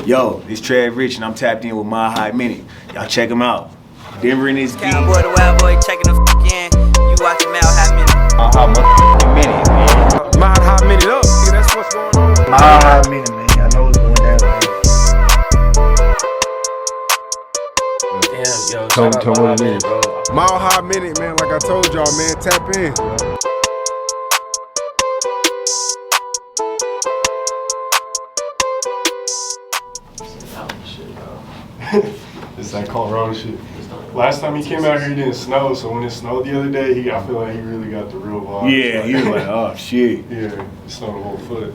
Yo, it's Trev Rich and I'm tapped in with My High Minute. Y'all check him out. Denver in this beat. Cowboy the wild boy checking the in. You watching Mal High Minute. My High Minute, man. My High Minute up. Yeah, that's what's going on. My High Minute, man. I know it's going down, man. Damn, yo, Tell shout out me My what it High is. Minute, bro. Mile High Minute, man. Like I told y'all, man. Tap in. It's that Colorado shit. Last time he came out here, he didn't snow. So when it snowed the other day, I feel like he really got the real vibe. Yeah, he was like, oh shit. Yeah, it snowed a whole foot.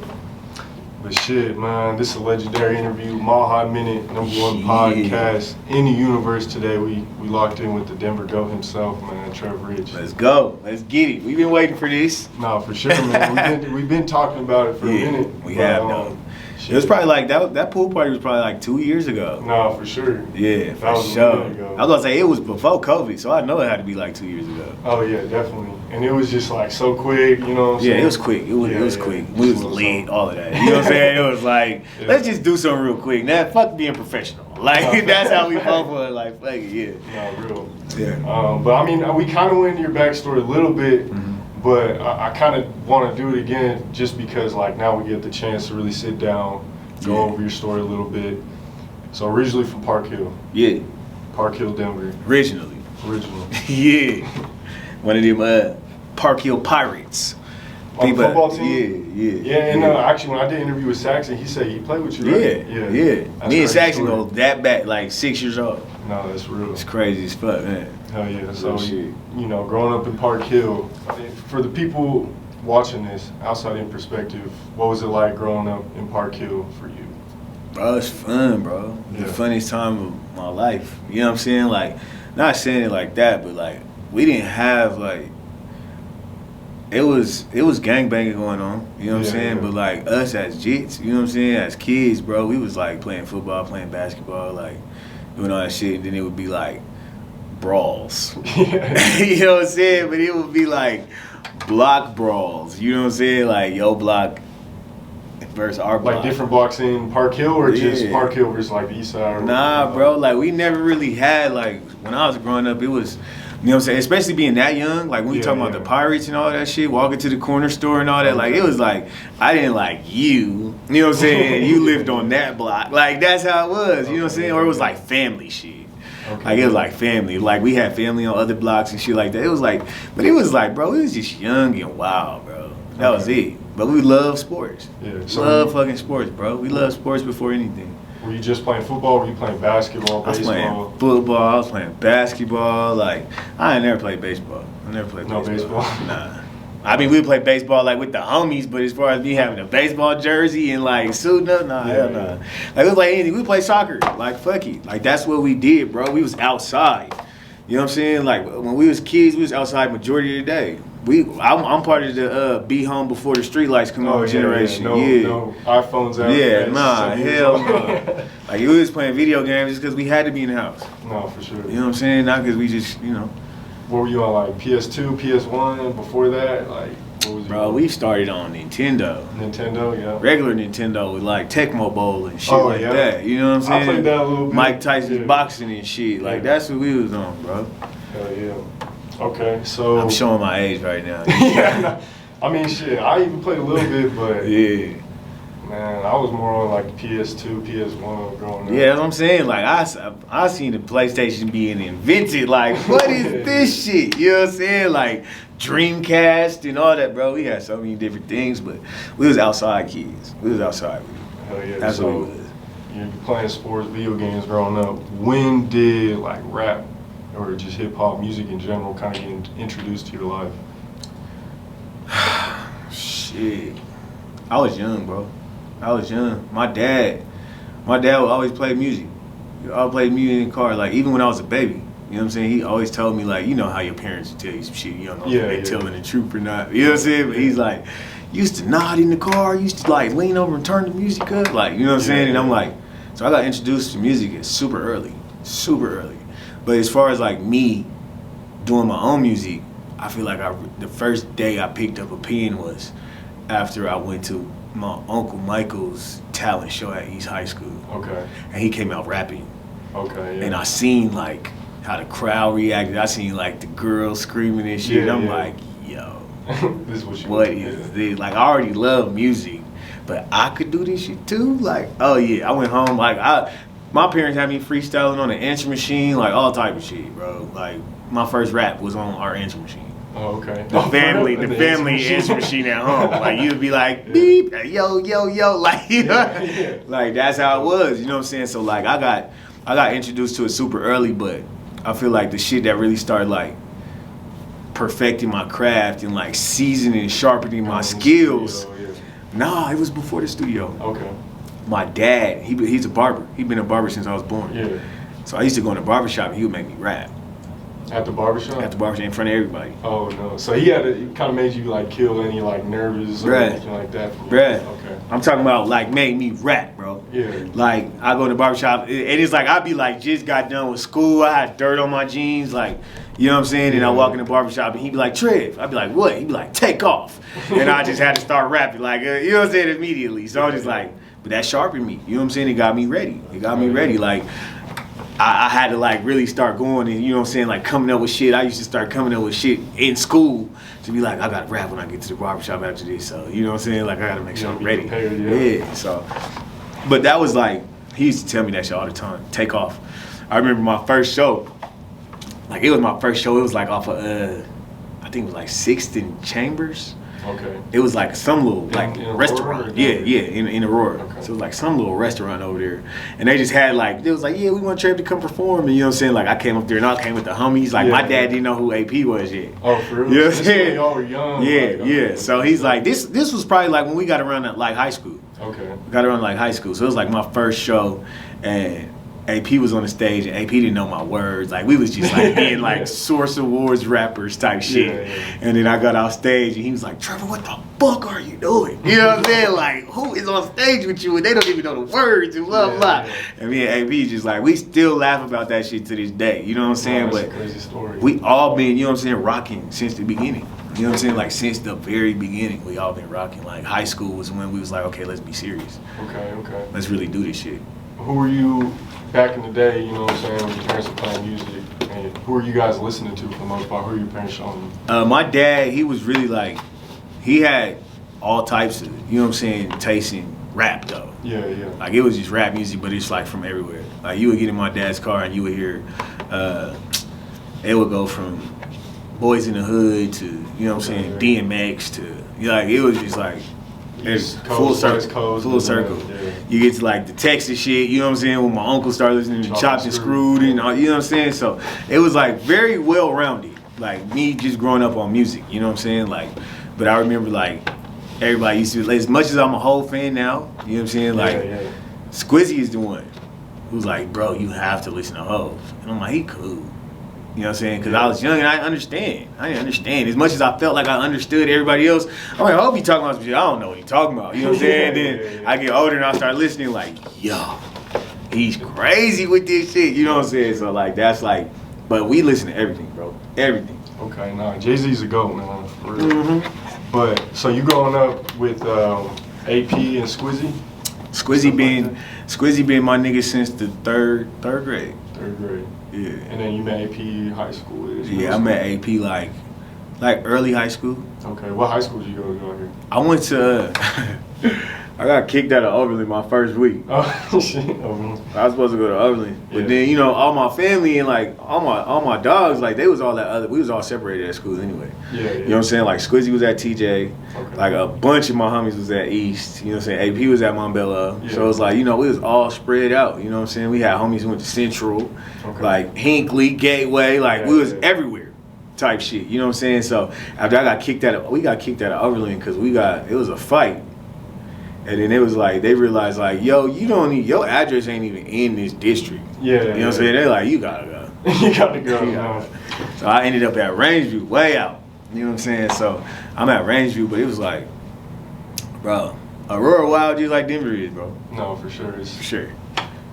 But shit, man, this is a legendary interview. Mile High Minute, #1 podcast in the universe today. We locked in with the Denver GOAT himself, man, Trev Rich. Let's go. Let's get it. We've been waiting for this. No, for sure, man. We've been talking about it for a minute. We have though. It was probably like that pool party was probably like 2 years ago. No, for sure. Yeah, That for was a sure. minute ago. I was gonna say it was before COVID, so I know it had to be like 2 years ago. Oh yeah, definitely. And it was just like so quick, you know what I'm saying? Yeah, it was quick. It was quick. We was lit, all of that. You know what I'm saying? It was like, Yeah. let's just do something real quick. Now, fuck being professional. Like, that's how we fought for it. Like, fuck it, yeah. No, real. Yeah. But I mean, we kind of went into your backstory a little bit, but I kind of want to do it again just because, like, now we get the chance to really sit down, go over your story a little bit. So originally from Park Hill. Yeah. Park Hill, Denver. Originally. Yeah. One of them Park Hill Pirates. On the football team? Yeah. Yeah, and actually when I did an interview with Saxon, he said he played with you, right? Yeah. That's Me and crazy Saxon story. go that back, like 6 years old. No, that's real. It's crazy as fuck, man. Hell yeah. So, Real shit. you know, growing up in Park Hill, for the people watching this, outside in perspective, what was it like growing up in Park Hill for you? Bro, it's fun, bro. The Yeah. funniest time of my life. You know what I'm saying? Like, not saying it like that, but like, we didn't have like, it was gangbanging going on. You know what I'm Yeah, saying? yeah. But like us as jits, you know what I'm saying? As kids, bro, we was like playing football, playing basketball, like doing all that shit. And then it would be like brawls. Yeah. You know what I'm saying? But it would be like block brawls. You know what I'm saying? Like your block versus our block. Like different blocks in Park Hill or just Yeah. Park Hill versus like the east side? Or Nah, bro. Like we never really had like when I was growing up. It was, you know what I'm saying. Especially being that young. Like when you Yeah, talking about yeah. the Pirates and all that shit, walking to the corner store and all that. Like it was like I didn't like you. You know what I'm saying. You lived on that block. Like that's how it was. You know what I'm saying. Or it was like family shit. Okay. Like it was like family. Like we had family on other blocks and shit like that. It was like, but it was like, bro, it was just young and wild, bro. That was it. But we love sports. Yeah. Love fucking sports, bro. We love sports before anything. Were you just playing football? Were you playing basketball, I was baseball? playing football. I was playing basketball. Like I ain't never played baseball. I never played No baseball. baseball? Nah. I mean, we play baseball like with the homies, but as far as me having a baseball jersey and like suiting up, nah, hell nah. Like it was like anything. We play soccer. Like fuck it. Like that's what we did, bro. We was outside. You know what I'm saying? Like when we was kids, we was outside majority of the day. I'm part of the be home before the street lights come on generation. No iPhones out. Yeah, man. nah, So- hell no. Like we was playing video games just because we had to be in the house. No, for sure. You know what I'm saying? Not because we just, you know. What were you on, like PS2, PS1? Before that, like what was you Bro, on? we started on Nintendo. Nintendo, yeah. Regular Nintendo with like Tecmo Bowl and shit Oh, like yeah. that. You know what I'm saying? I played that a little bit. Mike Tyson's Yeah. boxing and shit. Like Yeah. that's what we was on, bro. Hell yeah. Okay, so I'm showing my age right now. yeah, I mean, shit. I even played a little bit, but Yeah. man, I was more on like PS2, PS1 growing up. Yeah, that's what I'm saying. Like I seen the PlayStation being invented. Like, what is this shit? You know what I'm saying? Like Dreamcast and all that, bro. We had so many different things, but we was outside kids. We was outside. Hell yeah. That's so what we was. you're playing sports, video games growing up. When did like rap or just hip hop music in general kind of get introduced to your life? Shit. I was young, bro. I was young. My dad would always play music. He always played music in the car, like even when I was a baby. You know what I'm saying? He always told me, like, you know how your parents would tell you some shit, you don't know Yeah, if they yeah. telling the truth or not. You know what I'm saying? But he's like, used to nod in the car, used to like lean over and turn the music up, like, you know what I'm saying? And I'm like, so I got introduced to music at super early. But as far as like me doing my own music, I feel like the first day I picked up a pen was after I went to my Uncle Michael's talent show at East High School. Okay. And he came out rapping. Okay. Yeah. And I seen like how the crowd reacted. I seen like the girls screaming and shit. Yeah, I'm yeah. like, yo, This is what what is this? Like, I already love music, but I could do this shit too. Like, oh yeah, I went home like my parents had me freestyling on an answer machine, like all type of shit, bro. Like my first rap was on our answer machine. Oh, okay. The family answer machine at home. Like you'd be like beep, yo, like you know, Yeah. like that's how it was. You know what I'm saying? So like I got introduced to it super early, but I feel like the shit that really started like perfecting my craft and like seasoning and sharpening my skills. Nah, it was before the studio. Okay. My dad, he's a barber. He's been a barber since I was born. Yeah. So I used to go in the barbershop and he would make me rap At the barbershop? at the barbershop in front of everybody. Oh no. So he kind of made you like kill any like nervous or Bruh. anything like that. From Bruh. Okay. I'm talking about like made me rap, bro. Yeah. Like I go in the barbershop and it's like I'd be like just got done with school. I had dirt on my jeans, like you know what I'm saying? And I walk in the barbershop and he'd be like, Trev. I'd be like, what? He'd be like, take off. And I just had to start rapping, like you know what I'm saying, immediately. So I was just like, but that sharpened me. You know what I'm saying? It got me ready. It got me ready. Like I had to like really start going and you know what I'm saying, like coming up with shit. I used to start coming up with shit in school to be like, I gotta rap when I get to the barbershop after this. So you know what I'm saying? Like I gotta make sure I'm ready. Prepared, yeah. So but that was like he used to tell me that shit all the time. Take off. I remember my first show. Like it was my first show. It was like off of I think it was like 6th and Chambers. Okay. It was like some little like in restaurant. Aurora? Yeah, in Aurora. Okay. So it was like some little restaurant over there. And they just had like, it was like, yeah, we want Trev to come perform. And you know what I'm saying? Like I came up there and I came with the homies. Like my dad didn't know who AP was yet. Oh, for real? You know what I'm saying? Y'all were young. Yeah, like, okay. yeah. So he's like, this was probably like when we got around at like high school. Okay. Got around like high school. So it was like my first show and AP was on the stage and AP didn't know my words. Like we was just like being like Source Awards rappers type shit. Yeah. And then I got off stage and he was like, Trevor, what the fuck are you doing? You know what I'm saying? Like who is on stage with you and they don't even know the words and blah blah. Yeah. And me and AP just like we still laugh about that shit to this day. You know what I'm saying? That's But a crazy story. we all been, you know what I'm saying, rocking since the beginning. You know what I'm saying? Like since the very beginning, we all been rocking. Like high school was when we was like, okay, let's be serious. Okay. Let's really do this shit. Who were you back in the day, you know what I'm saying, when your parents were playing music? And who were you guys listening to for the most part? Who were your parents showing you? My dad, he was really like, he had all types of, you know what I'm saying, taste in rap though. Yeah. Like it was just rap music, but it's like from everywhere. Like you would get in my dad's car and you would hear, it would go from Boys in the Hood to, you know what I'm saying, DMX to, like it was just like, it's full circle. Full circle. Yeah. You get to like the Texas shit, you know what I'm saying, when my uncle started listening to Chopped and Screwed and all, you know what I'm saying? So it was like very well rounded. Like me just growing up on music, you know what I'm saying? Like, but I remember like everybody used to, as much as I'm a whole fan now, you know what I'm saying? Like Squizzy is the one who's like, bro, you have to listen to Hov. And I'm like, he cool. You know what I'm saying? Because I was young and I didn't understand. As much as I felt like I understood everybody else, I'm like, I hope he talking about some shit. I don't know what he talking about. You know what I'm saying? Then I get older and I start listening like, yo, he's crazy with this shit. You know what I'm saying? So like, that's like, but we listen to everything, bro. Everything. Okay, nah, Jay-Z's a GOAT, man, for real. But, so you growing up with AP and Squizzy? Squizzy been my nigga since the third grade. Third grade. Yeah. And then you met AP high school? Yeah, I met AP like early high school. Okay, what high school did you go to out here? I went to, I got kicked out of Overland my first week. Oh, shit. I was supposed to go to Overland. But Yeah. then, you know, all my family and like all my dogs, like they was all that other, we was all separated at school anyway. Yeah. You know what I'm saying? Like Squizzy was at TJ. Okay. Like a bunch of my homies was at East. You know what I'm saying? AP was at Montbello. Yeah. So it was like, you know, we was all spread out. You know what I'm saying? We had homies who went to Central, Okay. like Hinckley, Gateway. Like we was Yeah. everywhere type shit. You know what I'm saying? So after we got kicked out of Overland because it was a fight. And then it was like, they realized like, yo, your address ain't even in this district. Yeah. You know what I'm saying? They're like, you gotta go. You got to go. You gotta go. So I ended up at Rangeview, way out. You know what I'm saying? So I'm at Rangeview, but it was like, bro, Aurora wild just like Denver is, bro. No, for sure. It's For sure.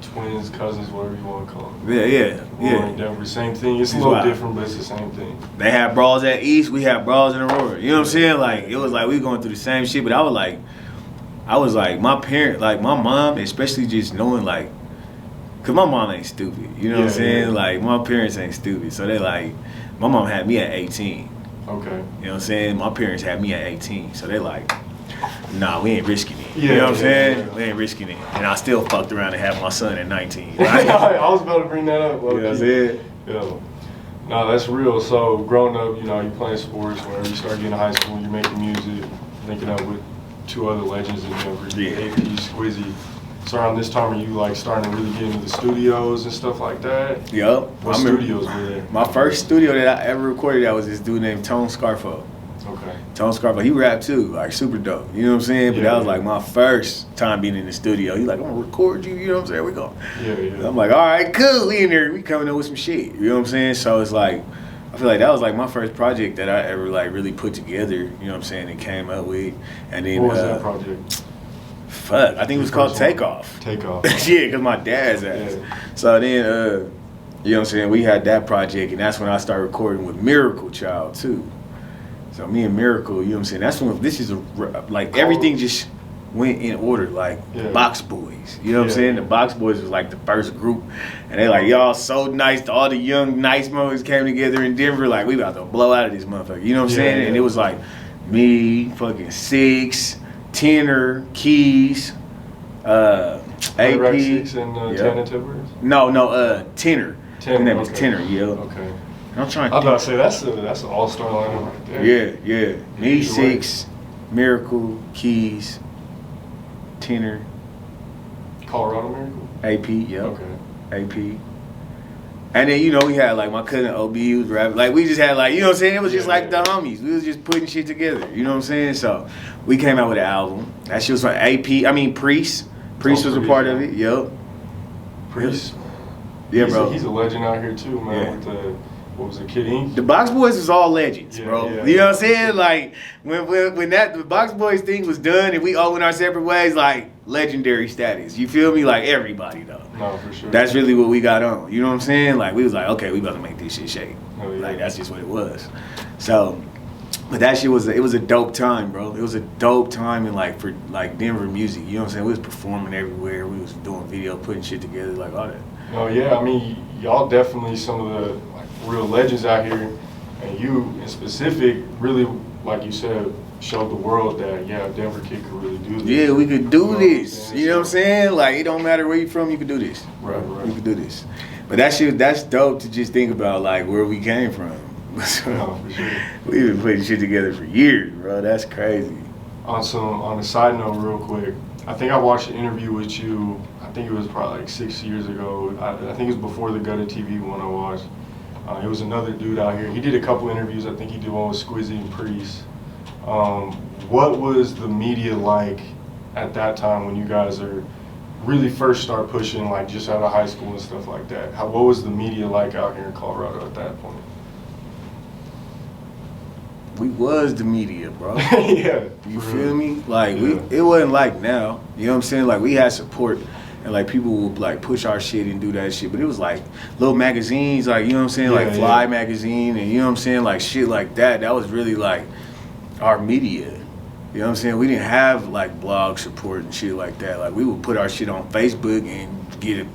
twins, cousins, whatever you want to call them. Yeah. Aurora and Denver, same thing. It's a little wild. different, but it's the same thing. They had brawls at East, we had brawls in Aurora. You know what I'm saying? Like, it was like we going through the same shit, but I was like, I was like, my mom, especially just knowing like, cause my mom ain't stupid, you know what I'm saying? Yeah. Like my parents ain't stupid, so they like, my mom had me at 18. Okay. You know what I'm saying? My parents had me at 18, so they like, nah, we ain't risking it. Yeah, you know what I'm saying? yeah. We ain't risking it. And I still fucked around and had my son at 19. I Right? was about to bring that up. You know what I'm saying? Yeah. No, that's real. So growing up, you know, you playing sports. Whenever you start getting to high school, you're making music, linking up with 2 other legends in Denver, Yeah. AP, Squizzy. So around this time, are you like starting to really get into the studios and stuff like that? Yup. What studios were there? My first studio that I ever recorded at was this dude named Tone Scarfo. Okay. Tone Scarfo, he rapped too, like super dope. You know what I'm saying? But Yeah, that was yeah. like my first time being in the studio. He like, I'm gonna record you, you know what I'm saying? We go. Yeah. I'm like, all right, cool. We in there, we coming up with some shit. You know what I'm saying? So it's like, I feel like that was like my first project that I ever like really put together. You know what I'm saying? And came up with, and then What was that project? fuck, I think it was called Takeoff. Takeoff. Yeah, cause my dad's ass. Yeah. So then, you know what I'm saying? We had that project, and that's when I started recording with Miracle Child too. So me and Miracle, you know what I'm saying? That's when this is like everything just went in order, like Yeah. Box Boys. You know what I'm Yeah. saying? The Box Boys was like the first group, and they like, y'all so nice. All the young nice movies came together in Denver, like we about to blow out of this motherfucker. You know what I'm Yeah, saying? yeah. And it was like me, fucking Six, Tenor, Keys, AP. Rack 6 and Yep. Tana Tibbers? No, Tenor. His name is okay. Tenor, yeah. Okay. I'm trying I to was about to say that's an all-star lineup right there. Yeah. Me, Either way. Six, Miracle, Keys, Tenor, Colorado Miracle. AP, yep. Okay. AP. And then, you know, we had like my cousin OB who was rapping. Like we just had like, you know what I'm saying? It was just Yeah, like yeah. the homies. We was just putting shit together. You know what I'm saying? So we came out with an album. That shit was from Priest. Priest was a Priest, part yeah. of it. Yep. Priest. Yeah, he's bro. He's a legend out here too, man. Yeah. With the what was it, Kid Ink? The Box Boys is all legends, Yeah, bro. yeah. You know what I'm saying? Like when that the Box Boys thing was done and we all went our separate ways, like legendary status. You feel me? Like everybody though. No, for sure. That's really what we got on. You know what I'm saying? Like we was like, okay, we about to make this shit shake. Oh, yeah. Like that's just what it was. So, but that shit was it was a dope time, bro. It was a dope time in like for like Denver music. You know what I'm saying? We was performing everywhere. We was doing video, putting shit together, like all that. No, yeah. I mean, y'all definitely some of the like real legends out here, and you in specific really, like you said, showed the world that Denver kid could really do this. Yeah, we could You do know what I'm this. saying? You know what I'm So- saying? Like it don't matter where you from, you can do this. Right. You can do this. But that shit, that's dope to just think about like where we came from. No, for sure. We've been putting shit together for years, bro. That's crazy. On a side note, real quick, I think I watched an interview with you. I think it was probably like 6 years ago. I think it was before the Gutta TV one I watched. It was another dude out here. He did a couple interviews. I think he did one with Squizzy and Priest. What was the media like at that time when you guys are really first start pushing, like just out of high school and stuff like that? What was the media like out here in Colorado at that point? We was the media, bro. Yeah. You for feel real. me? Like Yeah. it wasn't like now. You know what I'm saying? Like we had support and like people would like push our shit and do that shit. But it was like little magazines, like you know what I'm saying, like Yeah, Fly yeah. magazine and you know what I'm saying, like shit like that. That was really like our media. You know what I'm saying? We didn't have like blog support and shit like that. Like we would put our shit on Facebook and get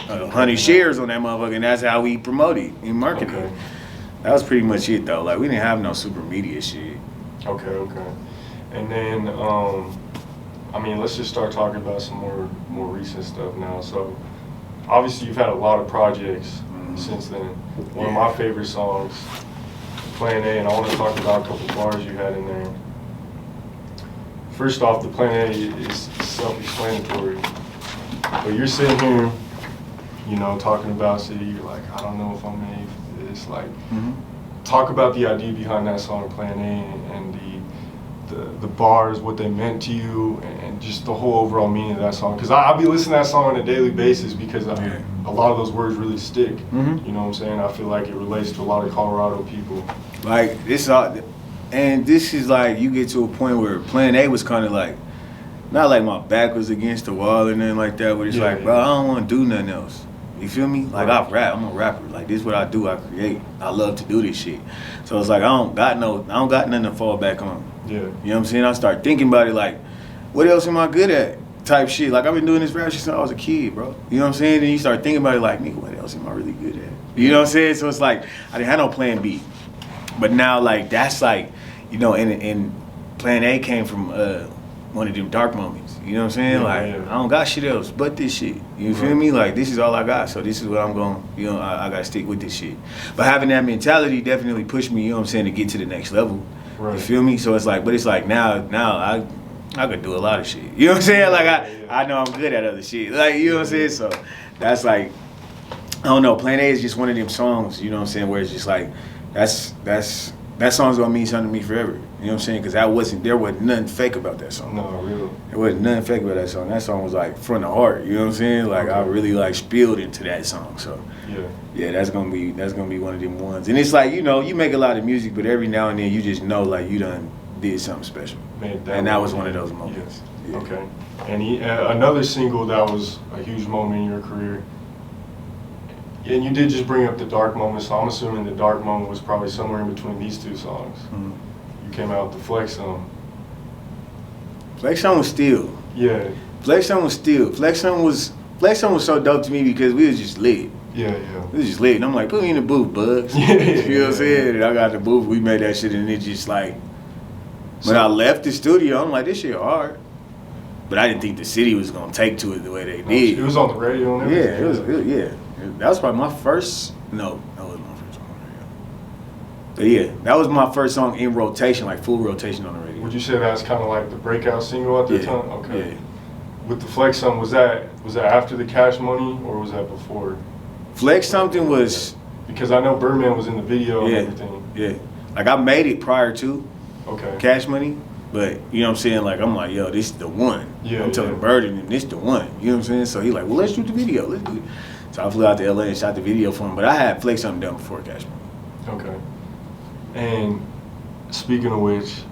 100 shares on that motherfucker, and that's how we promote it in marketing. Okay. That was pretty much it though. Like we didn't have no super media shit. Okay. And then, I mean, let's just start talking about some more recent stuff now. So, obviously, you've had a lot of projects since then. One of my favorite songs, Plan A, and I want to talk about a couple bars you had in there. First off, the Plan A is self-explanatory. But you're sitting here, you know, talking about City, you're like, I don't know if I'm made for this. Like, talk about the idea behind that song, Plan A, and the bars, what they meant to you, and just the whole overall meaning of that song. Because I'll be listening to that song on a daily basis because a lot of those words really stick. Mhm. You know what I'm saying? I feel like it relates to a lot of Colorado people. Like this and this is like you get to a point where Plan A was kind of like not like my back was against the wall or nothing like that, but it's Yeah, like, yeah. bro, I don't want to do nothing else. You feel me? Like Right. I rap, I'm a rapper. Like this is what I do, I create. I love to do this shit. So it's like I don't got nothing to fall back on. Yeah. You know what I'm saying? I start thinking about it like, what else am I good at? Type shit. Like, I've been doing this rap shit since I was a kid, bro. You know what I'm saying? Then you start thinking about it like, nigga, what else am I really good at? You know what I'm saying? So it's like, I didn't have no plan B. But now, like, that's like, you know, and plan A came from one of them dark moments. You know what I'm saying? I don't got shit else but this shit. You feel me? Like, this is all I got. So this is what I'm going, you know, I got to stick with this shit. But having that mentality definitely pushed me, you know what I'm saying, to get to the next level. Right. You feel me? So it's like, but it's like now I could do a lot of shit. You know what I'm saying? Like, I know I'm good at other shit. Like, you know what I'm saying? So that's like, I don't know. Plan A is just one of them songs, you know what I'm saying, where it's just like, that song's gonna mean something to me forever. You know what I'm saying? Because there wasn't nothing fake about that song. No, really. There wasn't nothing fake about that song. That song was like from the heart. You know what I'm saying? Like, I really like spilled into that song. So yeah, that's gonna be one of them ones. And it's like, you know, you make a lot of music, but every now and then you just know like you done did something special. And that was one of those moments. Yeah. Okay. And another single that was a huge moment in your career. And you did just bring up the dark moment, so I'm assuming the dark moment was probably somewhere in between these two songs. Mm-hmm. You came out with the Flex song. Flex song was still. Yeah. Flex song was still. Flex song was so dope to me because we was just lit. Yeah. We was just lit. And I'm like, put me in the booth, Bugs. You know what I'm saying? And I got the booth, we made that shit, and it just like, when I left the studio, I'm like, this shit hard. But I didn't think the city was gonna take to it the way they did. It was on the radio and everything. Yeah, it was. That was probably my first. No, that wasn't my first song on the radio. But yeah, that was my first song in rotation, like full rotation on the radio. Would you say that's kind of like the breakout single at the time? Okay. Yeah. With the Flex song, was that after the Cash Money or was that before? Flex something was. Because I know Birdman was in the video and everything. Yeah. Like, I made it prior to Cash Money. But, you know what I'm saying? Like, I'm like, yo, this is the one. Yeah, I'm telling Bird, and this the one. You know what I'm saying? So he like, well, let's shoot the video. Let's do it. So I flew out to LA and shot the video for him. But I had Flex something done before Cash Money. Okay. And speaking of which,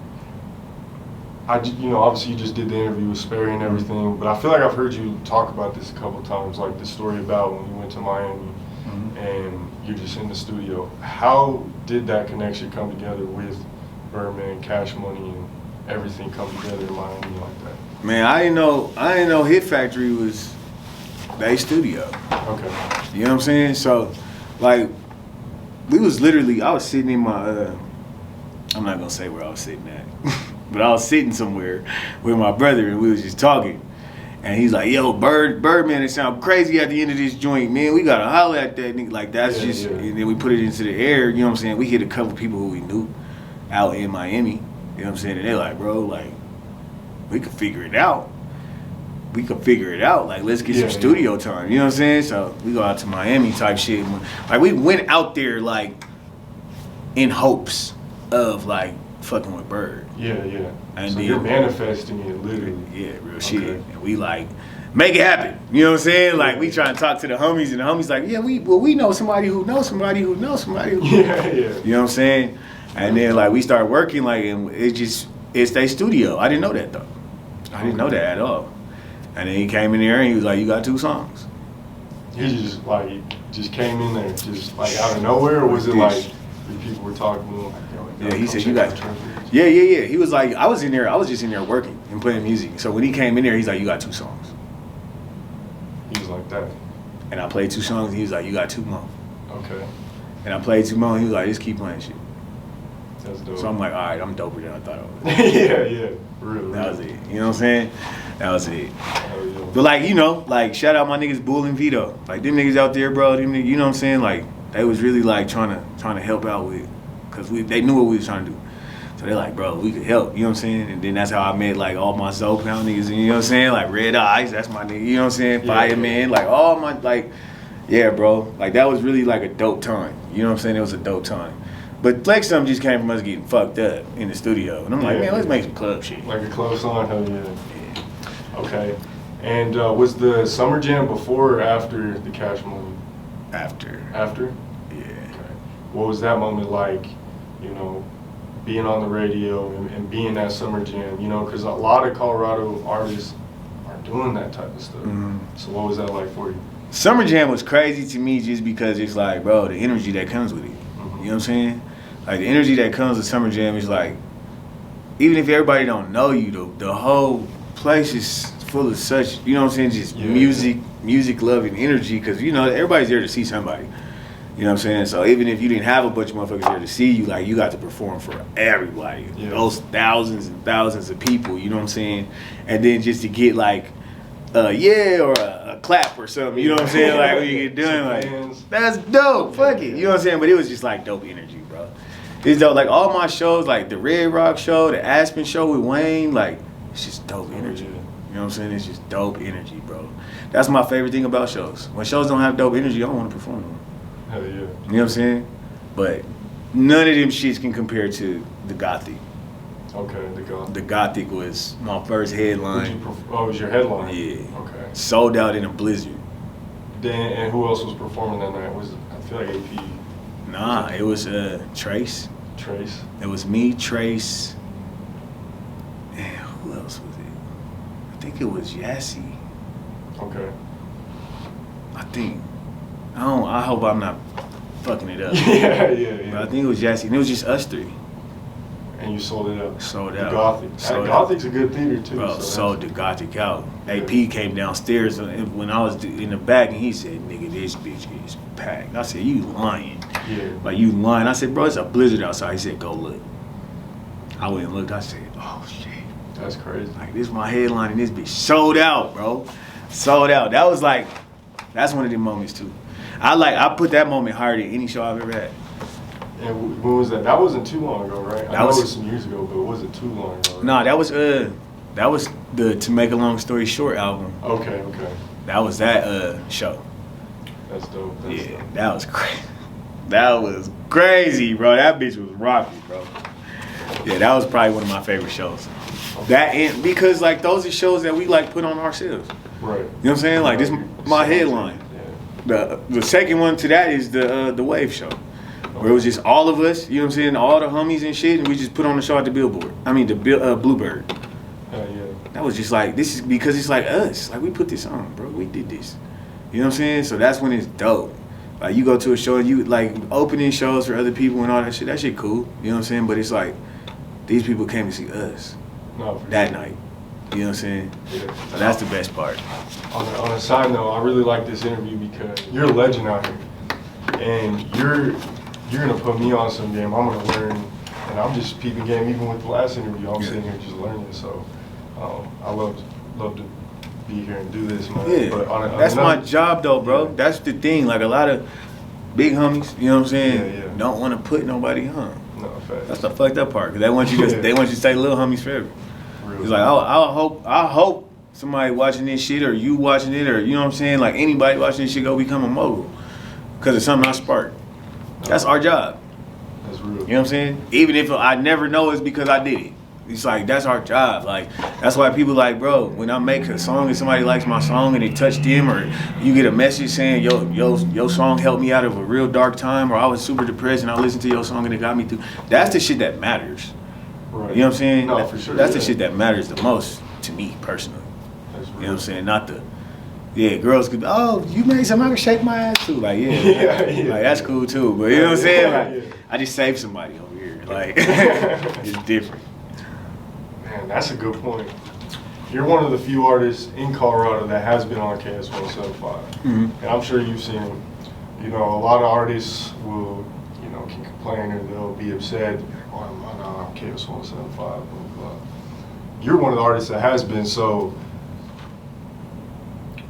obviously you just did the interview with Sperry and everything, but I feel like I've heard you talk about this a couple times, like the story about when you went to Miami and you're just in the studio. How did that connection come together with Birdman, Cash Money, and everything come together in Miami like that? Man, I didn't know Hit Factory was their studio. Okay. You know what I'm saying? So, like, I was sitting in my, I'm not gonna say where I was sitting at, but I was sitting somewhere with my brother and we was just talking. And he's like, yo, Birdman, it sound crazy at the end of this joint, man. We gotta holler at that nigga. Like, that's and then we put it into the air, you know what I'm saying? We hit a couple people who we knew out in Miami, you know what I'm saying? And they're like, bro, like, we could figure it out. Like, let's get some studio time, you know what I'm saying? So we go out to Miami type shit. Like, we went out there, like, in hopes of, like, fucking with Bird. Yeah. And so then, you're manifesting it, literally. Yeah, real shit. And we, like, make it happen. You know what I'm saying? Like, we try to talk to the homies, and the homies like, yeah, we know somebody who knows somebody who knows somebody who knows. Yeah. You know what I'm saying? And then, like, we started working, like, and it's their studio. I didn't know that, though. I didn't know that at all. And then he came in there and he was like, you got 2 songs. He just came in there, just like out of nowhere, or was it like people were talking to him? Yeah, he said, you got. Yeah. He was like, I was just in there working and playing music. So when he came in there, he's like, you got 2 songs. He was like that. And I played 2 songs and he was like, you got 2 more. Okay. And I played 2 more and he was like, just keep playing shit. That's dope. So I'm like, all right, I'm doper than I thought I was. yeah. Real. That was it. You know what I'm saying? That was it. But, like, you know, like, shout out my niggas Bull and Vito. Like, them niggas out there, bro, them niggas, you know what I'm saying? Like, they was really, like, trying to help out with, because they knew what we was trying to do. So they're like, bro, we could help, you know what I'm saying? And then that's how I met, like, all my Zoe Pound niggas, you know what I'm saying? Like, Red Eyes, that's my nigga, you know what I'm saying? Fireman, like, all my, like, yeah, bro. Like, that was really, like, a dope time. You know what I'm saying? It was a dope time. But Flex something just came from us getting fucked up in the studio. And I'm like, man, let's make some club shit. Like a club song? Hell yeah. Okay. And was the Summer Jam before or after the Cash Money? After. After? Yeah. Okay. What was that moment like, you know, being on the radio and being at Summer Jam, you know, because a lot of Colorado artists are doing that type of stuff. So what was that like for you? Summer Jam was crazy to me just because it's like, bro, the energy that comes with it. You know what I'm saying? Like, the energy that comes with Summer Jam is like, even if everybody don't know you, the whole place is full of such, you know what I'm saying, just Yeah. music loving energy, because you know everybody's there to see somebody. You know what I'm saying? So even if you didn't have a bunch of motherfuckers there to see you, like you got to perform for everybody. Yeah. Those thousands and thousands of people, you know what I'm saying? And then just to get like yeah or a clap or something, you know what I'm saying? Like when you get done, like Fans. that's dope. Fuck it. You know what I'm saying? But it was just like dope energy, bro. It's dope. Like all my shows, like the Red Rock show, the Aspen show with Wayne, like it's just dope energy. You know what I'm saying? It's just dope energy, bro. That's my favorite thing about shows. When shows don't have dope energy, I don't want to perform them. Hell yeah. You know what I'm saying? But none of them shits can compare to the Gothic. Okay, the God. The Gothic was my first Would you headline. it was your headline? Yeah. Okay. Sold out in a blizzard. Then, and who else was performing that night? Was I feel like AP, Nah, it was Trace. Trace. It was me, Trace. And who else was it? I think it was Yassi. Okay. I think. I hope I'm not fucking it up. yeah. But I think it was Yassi. And it was just us three. And you sold it out. Sold The out. Gothic. Sold Gothic's a good theater too. Bro, so sold the Gothic out. AP came downstairs when I was in the back, and he said, "Nigga, this bitch is packed." I said, "You lying?" Yeah. Like you lying? I said, "Bro, it's a blizzard outside." He said, "Go look." I went and looked. I said, "Oh shit!" That's crazy. Like this, my headline, and this bitch sold out, bro. Sold out. That was like, that's one of the moments too. I put that moment higher than any show I've ever had. And when was that? That wasn't too long ago, right? I That know was- it was some years ago, but it wasn't too long ago. Right? Nah, that was the To Make a Long Story Short album. Okay. That was that show. That's dope. That's Yeah, dope. that was crazy. That was crazy, bro. That bitch was rocky, bro. Yeah, that was probably one of my favorite shows. That and because like those are shows that we like put on ourselves. Right. You know what I'm saying? Like this my headline. Yeah. The second one to that is the Wave show. Where it was just all of us, you know what I'm saying, all the homies and shit, and we just put on the show at the Billboard. I mean the Bluebird. Yeah. That was just like, this is because it's like us. Like we put this on, bro. We did this. You know what I'm saying? So that's when it's dope. Like you go to a show and you like opening shows for other people and all that shit. That shit cool. You know what I'm saying? But it's like these people came to see us No, for that sure. night. You know what I'm saying? Yeah. So that's the best part. On a side note, I really like this interview because you're a legend out here, and you're gonna put me on some game. I'm gonna learn, and I'm just peeping game. Even with the last interview, I'm sitting here just learning. So I love to be here and do this, man. Yeah. But on That's my another- job though, bro. Yeah. That's the thing. Like a lot of big homies, you know what I'm saying, Yeah. don't want to put nobody on. No, facts. That's the fucked up part. Cause they want you to, Yeah. they want you to stay little homies forever. Real. It's like I hope somebody watching this shit or you watching it or you know what I'm saying, like anybody watching this shit go become a mogul. Cause it's something I sparked. That's our job. That's real. You know what I'm saying? Even if I never know it's because I did it. It's like that's our job. Like that's why people like, bro, when I make a song and somebody likes my song and it touched them, or you get a message saying your song helped me out of a real dark time, or I was super depressed and I listened to your song and it got me through. That's the shit that matters. Right. You know what I'm saying? No, for sure. That's the yeah. shit that matters the most to me personally. That's real. You know what I'm saying? Not the, yeah, girls could, oh, you made something I can shake my ass too. Like, yeah, Yeah. like that's cool too. But you know what I'm saying? Like, Yeah. I just saved somebody over here. Like, it's different. Man, that's a good point. You're one of the few artists in Colorado that has been on KS 175. Mhm. And I'm sure you've seen, you know, a lot of artists will, you know, can complain or they'll be upset. Oh, I'm on KS 175, blah, blah, blah. You're one of the artists that has been, so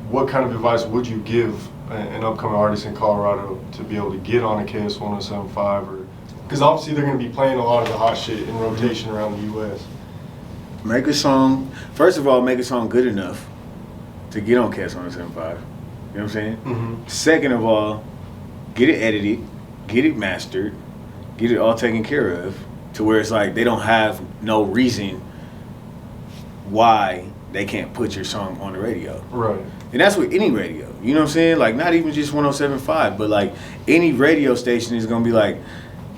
what kind of advice would you give an upcoming artist in Colorado to be able to get on a KS 175? Or because obviously they're going to be playing a lot of the hot shit in rotation around the U.S. Make a song. First of all, make a song good enough to get on KS 175. You know what I'm saying? Mm-hmm. Second of all, get it edited, get it mastered, get it all taken care of to where it's like they don't have no reason why they can't put your song on the radio. Right. And that's with any radio. You know what I'm saying? Like not even just 107.5, but like any radio station is gonna be like,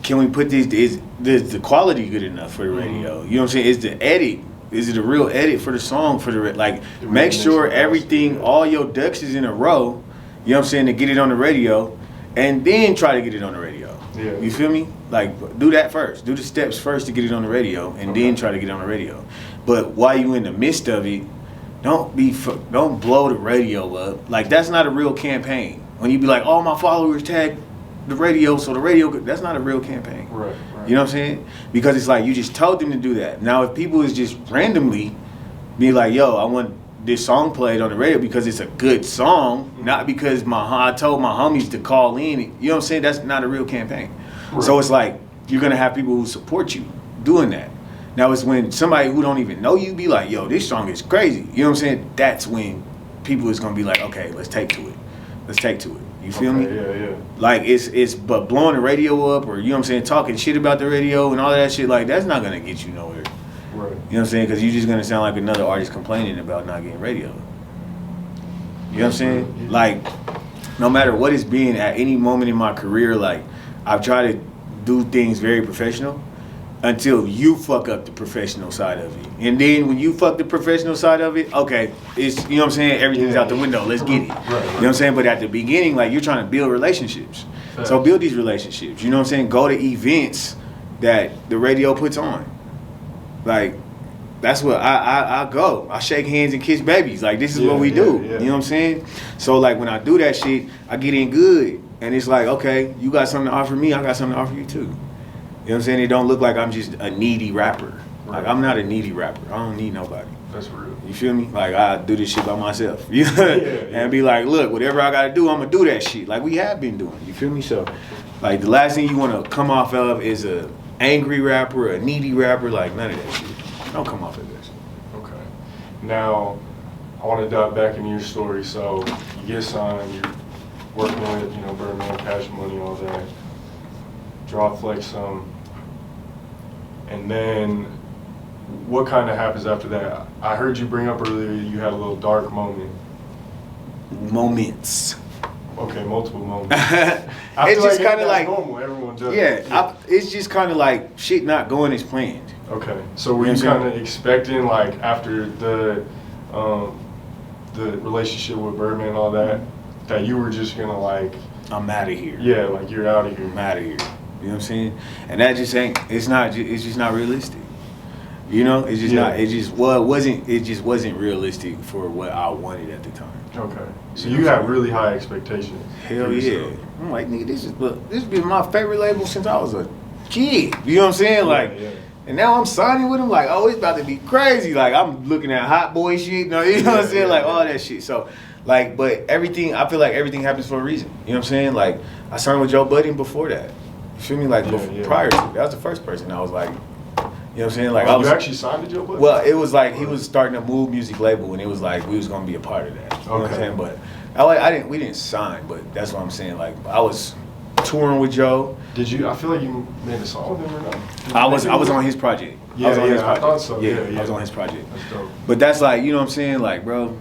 can we put these? Is the quality good enough for the radio? You know what I'm saying? Is the edit? Is it a real edit for the song for the like? The Make remix sure and everything, yeah. all your ducks is in a row. You know what I'm saying? To get it on the radio, and then try to get it on the radio. Yeah. You feel me? Like do that first. Do the steps first to get it on the radio, and then Okay. try to get it on the radio. But while you in the midst of it, don't blow the radio up. Like, that's not a real campaign. When you be like, all my followers tag the radio, so the radio, that's not a real campaign. Right. You know what I'm saying? Because it's like, you just told them to do that. Now, if people is just randomly be like, yo, I want this song played on the radio because it's a good song, not because I told my homies to call in. You know what I'm saying? That's not a real campaign. Right. So it's like, you're going to have people who support you doing that. Now, it's when somebody who don't even know you be like, yo, this song is crazy. You know what I'm saying? That's when people is going to be like, okay, let's take to it. Let's take to it. You feel me? Yeah. Like, but blowing the radio up, or, you know what I'm saying, talking shit about the radio and all that shit, like, that's not going to get you nowhere. Right. You know what I'm saying? Because you're just going to sound like another artist complaining about not getting radio. You know what I'm saying? Like, no matter what it's been at any moment in my career, like, I've tried to do things very professional until you fuck up the professional side of it. And then when you fuck the professional side of it, okay, it's, you know what I'm saying, everything's out the window. Let's get it. Right. You know what I'm saying? But at the beginning, like, you're trying to build relationships. Facts. So build these relationships. You know what I'm saying? Go to events that the radio puts on. Like, that's what I go. I shake hands and kiss babies. Like, this is what we do. Yeah. You know what I'm saying? So, like, when I do that shit, I get in good. And it's like, okay, you got something to offer me, I got something to offer you too. You know what I'm saying? It don't look like I'm just a needy rapper. Like, I'm not a needy rapper. I don't need nobody. That's real. You feel me? Like, I do this shit by myself. And be like, look, whatever I gotta do, I'm gonna do that shit. Like we have been doing. You feel me? So, like, the last thing you wanna come off of is a angry rapper, a needy rapper. Like, none of that shit. Don't come off of this. Okay. Now, I want to dive back into your story. So, you get signed, you're working with, you know, Birdman, Cash Money, all that. Draw Flex some. And then, what kind of happens after that? I heard you bring up earlier you had a little dark moment. Moments. Okay, multiple moments. It's just kind of like normal. Everyone does. Yeah, it's just kind of like shit not going as planned. Okay, so were you kind of expecting, like, after the relationship with Birdman and all that you were just gonna, like, I'm out of here. yeah, like, you're out of here. I'm out of here. You know what I'm saying? And that just ain't. It's just not realistic. You know, it's just not. It just wasn't realistic for what I wanted at the time. Okay, so you have really high expectations. Hell for yeah! yourself. I'm like, nigga, this has been my favorite label since I was a kid. You know what I'm saying? Like, Yeah. and now I'm signing with them. Like, oh, it's about to be crazy. Like, I'm looking at Hot Boy shit. You know what I'm saying? Like, all that shit. So, like, but everything. I feel like everything happens for a reason. You know what I'm saying? Like, I signed with Joe Budden before that. You feel me? Like, prior to that was the first person I was like. You know what I'm saying? Like, you actually signed to Joe Budden? Well, it was like he was starting a Move music label, and it was like we was gonna be a part of that. You know what I'm saying? But we didn't sign, but that's what I'm saying. Like, I was touring with Joe. Did you? I feel like you made a song with him or not? I was on his project. Yeah, I was on his I project. thought so. Yeah, Yeah, I was on his project. That's dope. But that's like, you know what I'm saying? Like, bro,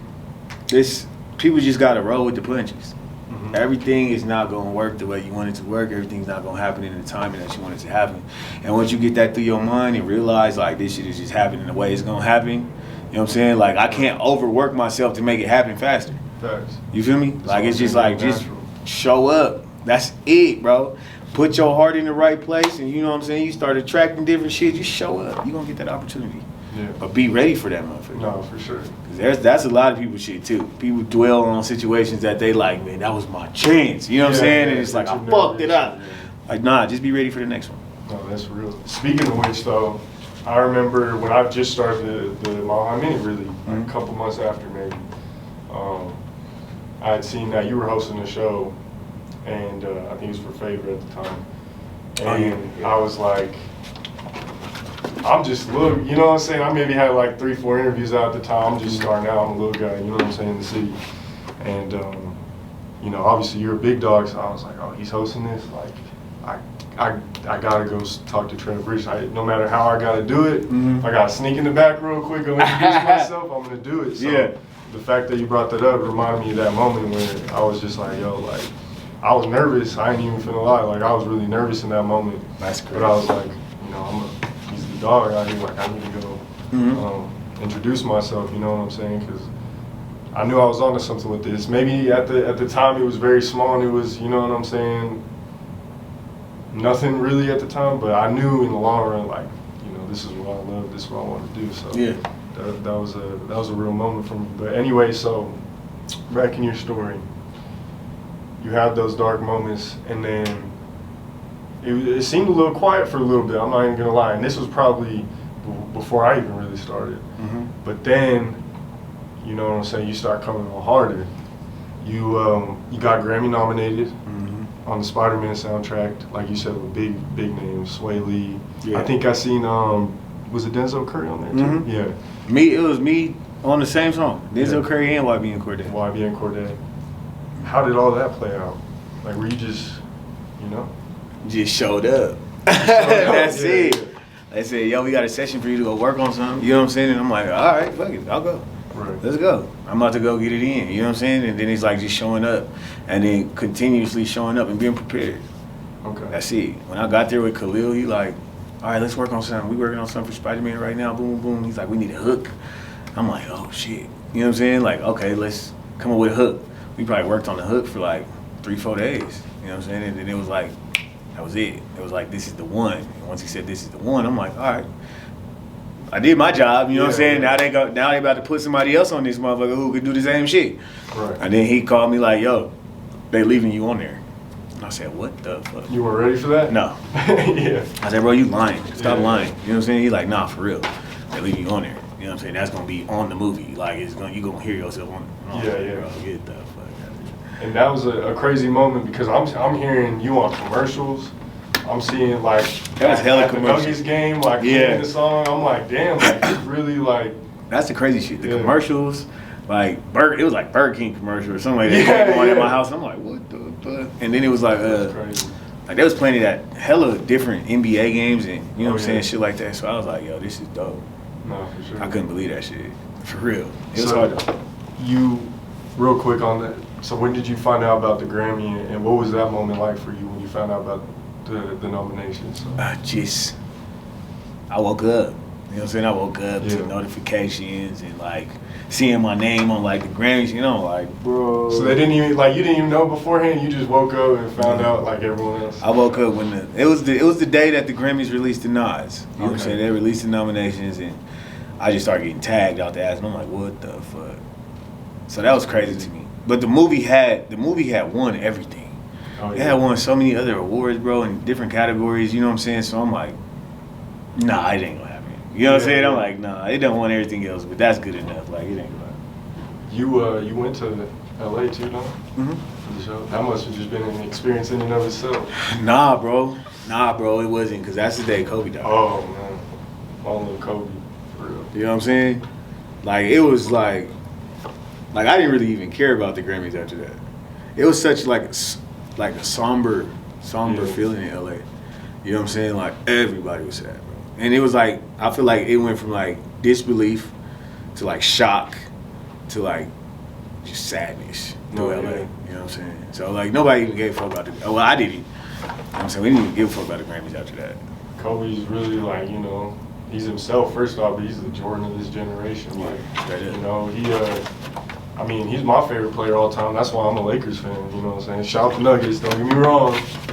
people just gotta roll with the punches. Mm-hmm. Everything is not gonna work the way you want it to work. Everything's not gonna happen in the timing that you want it to happen. And once you get that through your mind and realize, like, this shit is just happening the way it's gonna happen, you know what I'm saying? Like, I can't overwork myself to make it happen faster. Facts. You feel me? Like, it's just like, just natural. show up. That's it, bro. Put your heart in the right place, and you know what I'm saying? You start attracting different shit. Just show up. You're gonna get that opportunity. Yeah. But be ready for that motherfucker. No, for sure. That's a lot of people shit too. People dwell on situations that they like, man, that was my chance. You know what I'm saying? And it's like, I fucked it up. Like, nah, just be ready for the next one. No, that's real. Speaking of which, though, I remember when I just started the Mile High Mini, really, like a couple months after maybe, I had seen that you were hosting a show, and I think it was for Favor at the time. And I was like, I'm just little, you know what I'm saying? I maybe had like 3-4 interviews out at the time. I'm just starting out. I'm a little guy, you know what I'm saying, in the city. And, you know, obviously you're a big dog, so I was like, oh, he's hosting this? Like, I gotta go talk to Trev. No matter how I gotta do it, I gotta sneak in the back real quick, go introduce myself, I'm gonna do it. So the fact that you brought that up reminded me of that moment when I was just like, yo, like, I was nervous. I ain't even finna lie. Like, I was really nervous in that moment. That's crazy. But I was like, you know, he's the dog out here. Like, I need to go introduce myself. You know what I'm saying? Because I knew I was onto something with this. Maybe at the time it was very small and it was, you know what I'm saying, nothing really at the time. But I knew in the long run, like, you know, this is what I love. This is what I want to do. So that was a real moment for me. But anyway, so back in your story, you had those dark moments, and then it seemed a little quiet for a little bit. I'm not even gonna lie, and this was probably before I even really started. Mm-hmm. But then, you know what I'm saying, you start coming on harder. You got Grammy nominated on the Spider-Man soundtrack, like you said, with big names, Sway Lee. Yeah. I think I seen was it Denzel Curry on there too? Mhm. Yeah. It was me on the same song. Denzel Curry and YB and Cordae. YB and Cordae. How did all that play out? Like, were you just, you know? Just showed up. That's Yeah, it. yeah. They said, yo, we got a session for you to go work on something. You know what I'm saying? And I'm like, all right, fuck it, I'll go. Right. Let's go. I'm about to go get it in. You know what I'm saying? And then it's like just showing up and then continuously showing up and being prepared. Okay. That's it. When I got there with Khalil, he like, all right, let's work on something. We working on something for Spider-Man right now. Boom, boom. He's like, we need a hook. I'm like, oh shit. You know what I'm saying? Like, okay, let's come up with a hook. We probably worked on the hook for like 3-4 days. You know what I'm saying? And then it was like, that was it. It was like, this is the one. And once he said this is the one, I'm like, all right. I did my job, you know what I'm saying? Yeah. Now they about to put somebody else on this motherfucker who could do the same shit. Right. And then he called me like, yo, they leaving you on there. And I said, what the fuck? You weren't ready for that? No. Yeah. I said, bro, you lying. Stop Yeah. lying. You know what I'm saying? He's like, nah, for real. They leave you on there. You know what I'm saying? That's gonna be on the movie. Like you gonna hear yourself on. Yeah. Bro, get the fuck out of here. And that was a crazy moment because I'm hearing you on commercials. I'm seeing like That was hella at the commercial. Nuggets game, like Yeah. playing the song. I'm like, damn, like it's really like. That's the crazy shit. The Yeah. commercials, like it was like Burger King commercial or something like that. Yeah, Going at yeah. my house. I'm like, what the fuck? And then it was like, That's crazy. like they was playing it at hella different NBA games and you know what I'm saying, yeah. shit like that. So I was like, yo, this is dope. No, for sure. I couldn't believe that shit. For real. It was So, hard to. You, real quick on that. So when did you find out about the Grammy, and what was that moment like for you when you found out about the nominations? I woke up. You know what I'm saying? I woke up Yeah. to notifications and like seeing my name on like the Grammys, you know, like, bro. So they didn't even you didn't even know beforehand. You just woke up and found out like everyone else. I woke up when it was the day that the Grammys released the nods. You know what I'm Okay. saying? They released the nominations and I just started getting tagged out the ass and I'm like, what the fuck? So that was crazy to me. But the movie had won everything. Oh, It had won so many other awards, bro, in different categories, you know what I'm saying? So I'm like, nah, it ain't gonna happen. You know what I'm Yeah, saying? I'm yeah. like, nah, it don't want everything else, but that's good enough. Like, it ain't gonna happen. You went to LA too, no? Mhm. For the show. That must have just been an experience in and of itself. Nah, bro, it wasn't, because that's the day Kobe died. Oh man, long live Kobe, for real. You know what I'm saying? Like, it was like I didn't really even care about the Grammys after that. It was such like a somber Yeah. feeling in LA. You know what I'm saying? Like, everybody was sad, bro. And it was like, I feel like it went from like disbelief to like shock to like just sadness through Oh, LA. yeah. You know what I'm saying? So like, nobody even gave a fuck about the, well, I didn't. You know what I'm saying? We didn't even give a fuck about the Grammys after that. Kobe's really like, you know, he's himself first off, but he's the Jordan of this generation. Like, Straight up. you know, I mean, he's my favorite player all time. That's why I'm a Lakers fan. You know what I'm saying? Shout out to Nuggets. Don't get me wrong,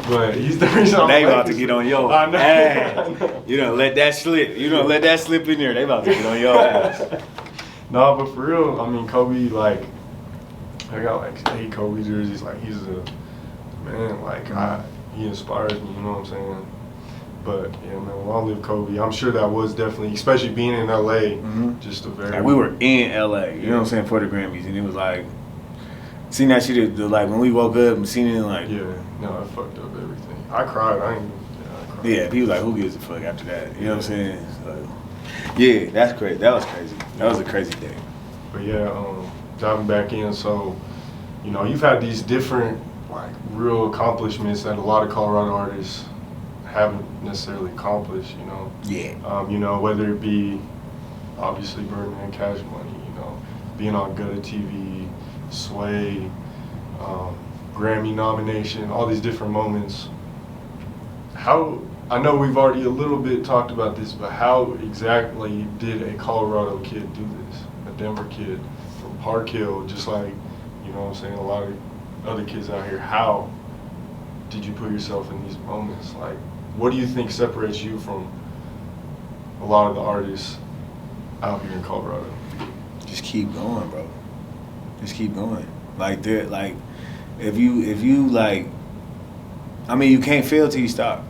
but he's the reason I'm They a about to Lakers get fan. on your I know. ass. I know. You don't let that slip. You don't let that slip in there. They about to get on your ass. No, but for real, I mean, Kobe, like, I got like 8 Kobe jerseys. Like, he's a man. Like, he inspires me. You know what I'm saying? But yeah, man, long live Kobe. I'm sure that was definitely, especially being in LA, just a very. Like, we were in LA, you know what I'm saying, for the Grammys, and it was like, seeing that shit, like when we woke up and seen it, like, Yeah, no, I fucked up everything. I cried. I cried. yeah, people like, who gives a fuck after that? You know what I'm saying? So, yeah, that's crazy. That was crazy. That was a crazy day. But yeah, diving back in, so, you know, you've had these different, like, real accomplishments that a lot of Colorado artists haven't necessarily accomplished, you know. Yeah. You know, whether it be, obviously, Birdman, Cash Money, you know, being on Gutta TV, Sway, Grammy nomination, all these different moments. I know we've already a little bit talked about this, but how exactly did a Colorado kid do this? A Denver kid from Park Hill, just like, you know what I'm saying, a lot of other kids out here. How did you put yourself in these moments? Like, what do you think separates you from a lot of the artists out here in Colorado? Just keep going, bro. Just keep going. Like if you like, I mean, you can't fail till you stop.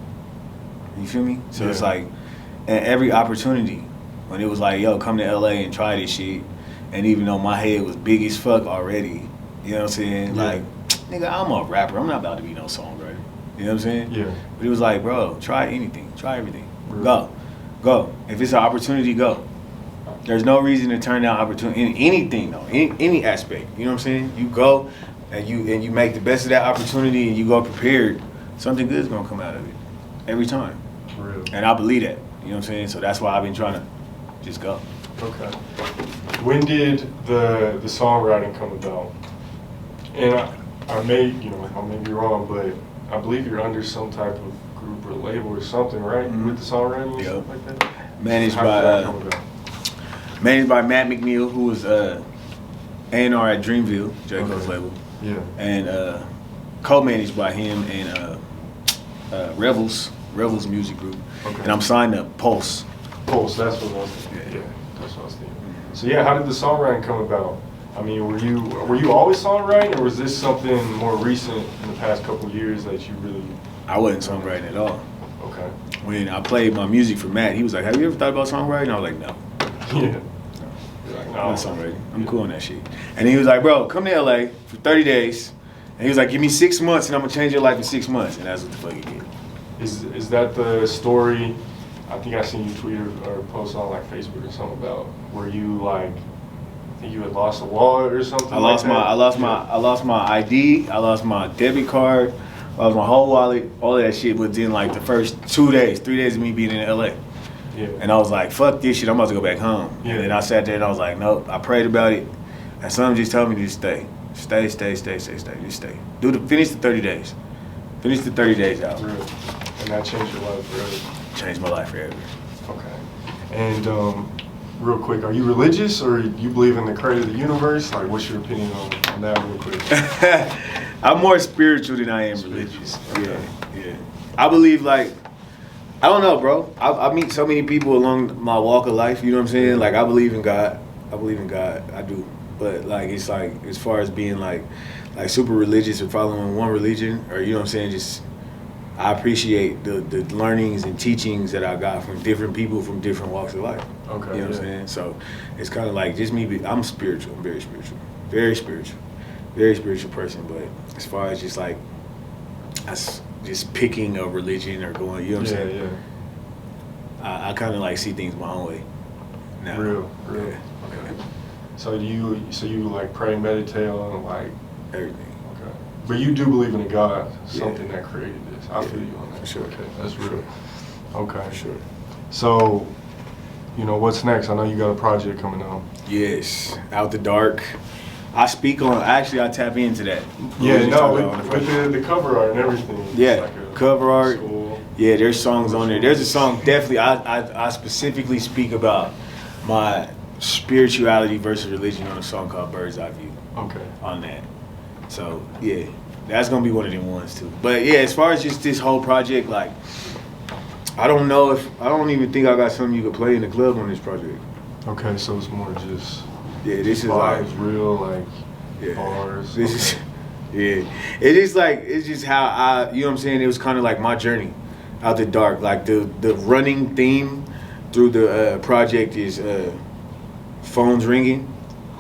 You feel me? So it's like, and every opportunity, when it was like, yo, come to LA and try this shit, and even though my head was big as fuck already, you know what I'm saying? Yeah. Like, nigga, I'm a rapper. I'm not about to be no songwriter. You know what I'm saying? Yeah. But it was like, bro, try anything. Try everything. Right. Go. If it's an opportunity, go. There's no reason to turn down opportunity in anything though, any aspect. You know what I'm saying? You go and you make the best of that opportunity and you go prepared. Something good is gonna come out of it every time. For real. And I believe that. You know what I'm saying? So that's why I've been trying to just go. Okay. When did the songwriting come about? And I may, you know, I may be wrong, but I believe you're under some type of group or label or something, right? Mhm. With the songwriting and Yep. stuff like that? Managed How did by that come about? managed by Matt McNeil, who was A&R at Dreamville, J. Cole's Okay. label, Yeah. and co-managed by him and Revels Music Group. Okay. And I'm signed to Pulse. Pulse, that's what I was thinking. Yeah, that's what I was thinking. So yeah, how did the songwriting come about? I mean, were you always songwriting, or was this something more recent in the past couple of years that you really? I wasn't songwriting at all. Okay. When I played my music for Matt, he was like, "Have you ever thought about songwriting?" I was like, "No, Yeah. no. You're like, I'm no. not songwriting. I'm cool on that shit." And he was like, "Bro, come to LA for 30 days." And he was like, "Give me 6 months, and I'm gonna change your life in 6 months." And that's what the fuck he did. Is that the story? I think I seen you tweet or post on like Facebook or something about where you like, I think you had lost a wallet or something. I lost like that. I lost my ID. I lost my debit card. I lost my whole wallet. All of that shit within like the first 3 days of me being in LA. Yeah. And I was like, "Fuck this shit. I'm about to go back home." Yeah. And then I sat there and I was like, "Nope." I prayed about it, and something just told me to just stay. Stay. Just stay. Finish the 30 days. Finish the 30 days out. Real. And that changed your life forever. Changed my life forever. Okay. And real quick, are you religious or you believe in the creator of the universe? Like, what's your opinion on that, real quick? I'm more spiritual than I am religious. Okay. Yeah. I believe like, I don't know, bro. I meet so many people along my walk of life. You know what I'm saying? Like I believe in God. I do. But like it's like as far as being like super religious or following one religion, or you know what I'm saying, just I appreciate the learnings and teachings that I got from different people from different walks of life. Okay. You know what I'm saying? So it's kind of like just me. I'm spiritual. I'm very spiritual. Very spiritual person. But as far as just like us just picking a religion or going, you know what I'm saying? Yeah. I kind of like see things my own way. Now. Real. Yeah. Okay. So you like pray and meditate on like Everything. okay. But you do believe in a God, Yeah. something that created this. I feel you on that. For sure. Okay, that's real. Okay. For sure. So, you know, what's next? I know you got a project coming out. Yes. Out the Dark. I speak on. Actually, I tap into that. Yeah, We no, talk about on with the cover art and everything. it's Yeah, like a cover art. school. Yeah, there's songs on there. There's a song definitely. I specifically speak about my spirituality versus religion on a song called Bird's Eye View. Okay. On that. So yeah, that's gonna be one of them ones too. But yeah, as far as just this whole project, like I don't even think I got something you could play in the club on this project. Okay, so it's more just Yeah, this is like vibes, real like yeah. bars. This is yeah. It's just how I you know what I'm saying, it was kinda like my journey out the dark. Like the running theme through the project is phones ringing,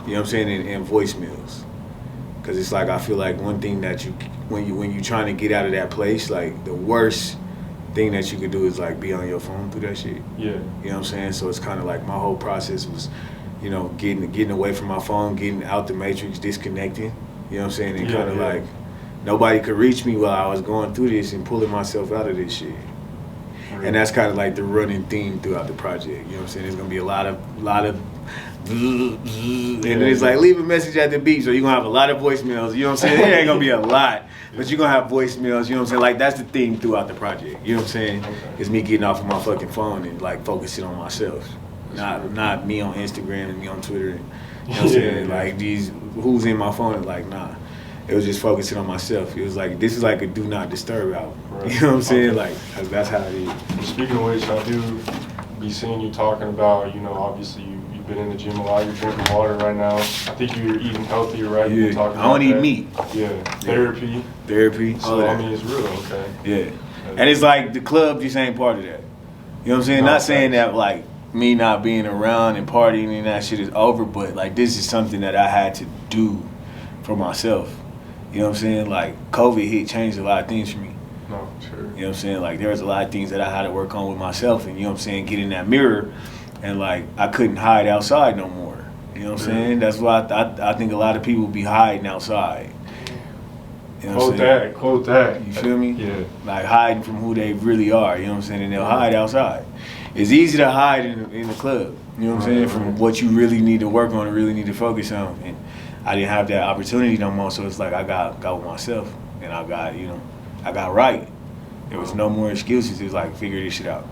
you know what I'm saying, and voicemails. Cause it's like I feel like one thing that when you trying to get out of that place, like the worst thing that you could do is like be on your phone through that shit. Yeah. You know what I'm saying? So it's kind of like my whole process was, you know, getting away from my phone, getting out the matrix, disconnecting. You know what I'm saying? And Yeah, kind of yeah. like nobody could reach me while I was going through this and pulling myself out of this shit. And that's kind of like the running theme throughout the project. You know what I'm saying? There's gonna be a lot of and then it's like leave a message at the beat, so you're gonna have a lot of voicemails. You know what I'm saying? It ain't gonna be a lot, but you're gonna have voicemails. You know what I'm saying? Like that's the theme throughout the project. You know what I'm saying? Okay. It's me getting off of my fucking phone and like focusing on myself, not me on Instagram and me on Twitter. And, you know what I'm saying? Yeah. Like these who's in my phone? Like nah. It was just focusing on myself. It was like this is like a do not disturb album. Right. You know what I'm saying? Okay. Like that's how it is. Speaking of which, I do be seeing you talking about, you know, obviously you've been in the gym a lot. You're drinking water right now. I think you're eating healthier, right? You've been Yeah, talking I don't about eat that. meat. Yeah, therapy. Therapy, all So, that. I mean, it's real, okay. Yeah. And it's like the club just ain't part of that. You know what I'm saying? No, Not saying thanks. that like me not being around and partying and that shit is over, but like this is something that I had to do for myself. You know what I'm saying? Like COVID hit, changed a lot of things for me. No, sure. You know what I'm saying? Like there was a lot of things that I had to work on with myself, and you know what I'm saying, get in that mirror, and like I couldn't hide outside no more. You know what I'm saying? That's why I think a lot of people be hiding outside. You know what I'm saying? Quote that. You feel me? Yeah. Like hiding from who they really are. You know what I'm saying? And they'll hide outside. It's easy to hide in the club. You know what I'm saying? From what you really need to work on and really need to focus on. And I didn't have that opportunity no more, so it's like I got with myself, and I got right. There was no more excuses. It was like, figure this shit out.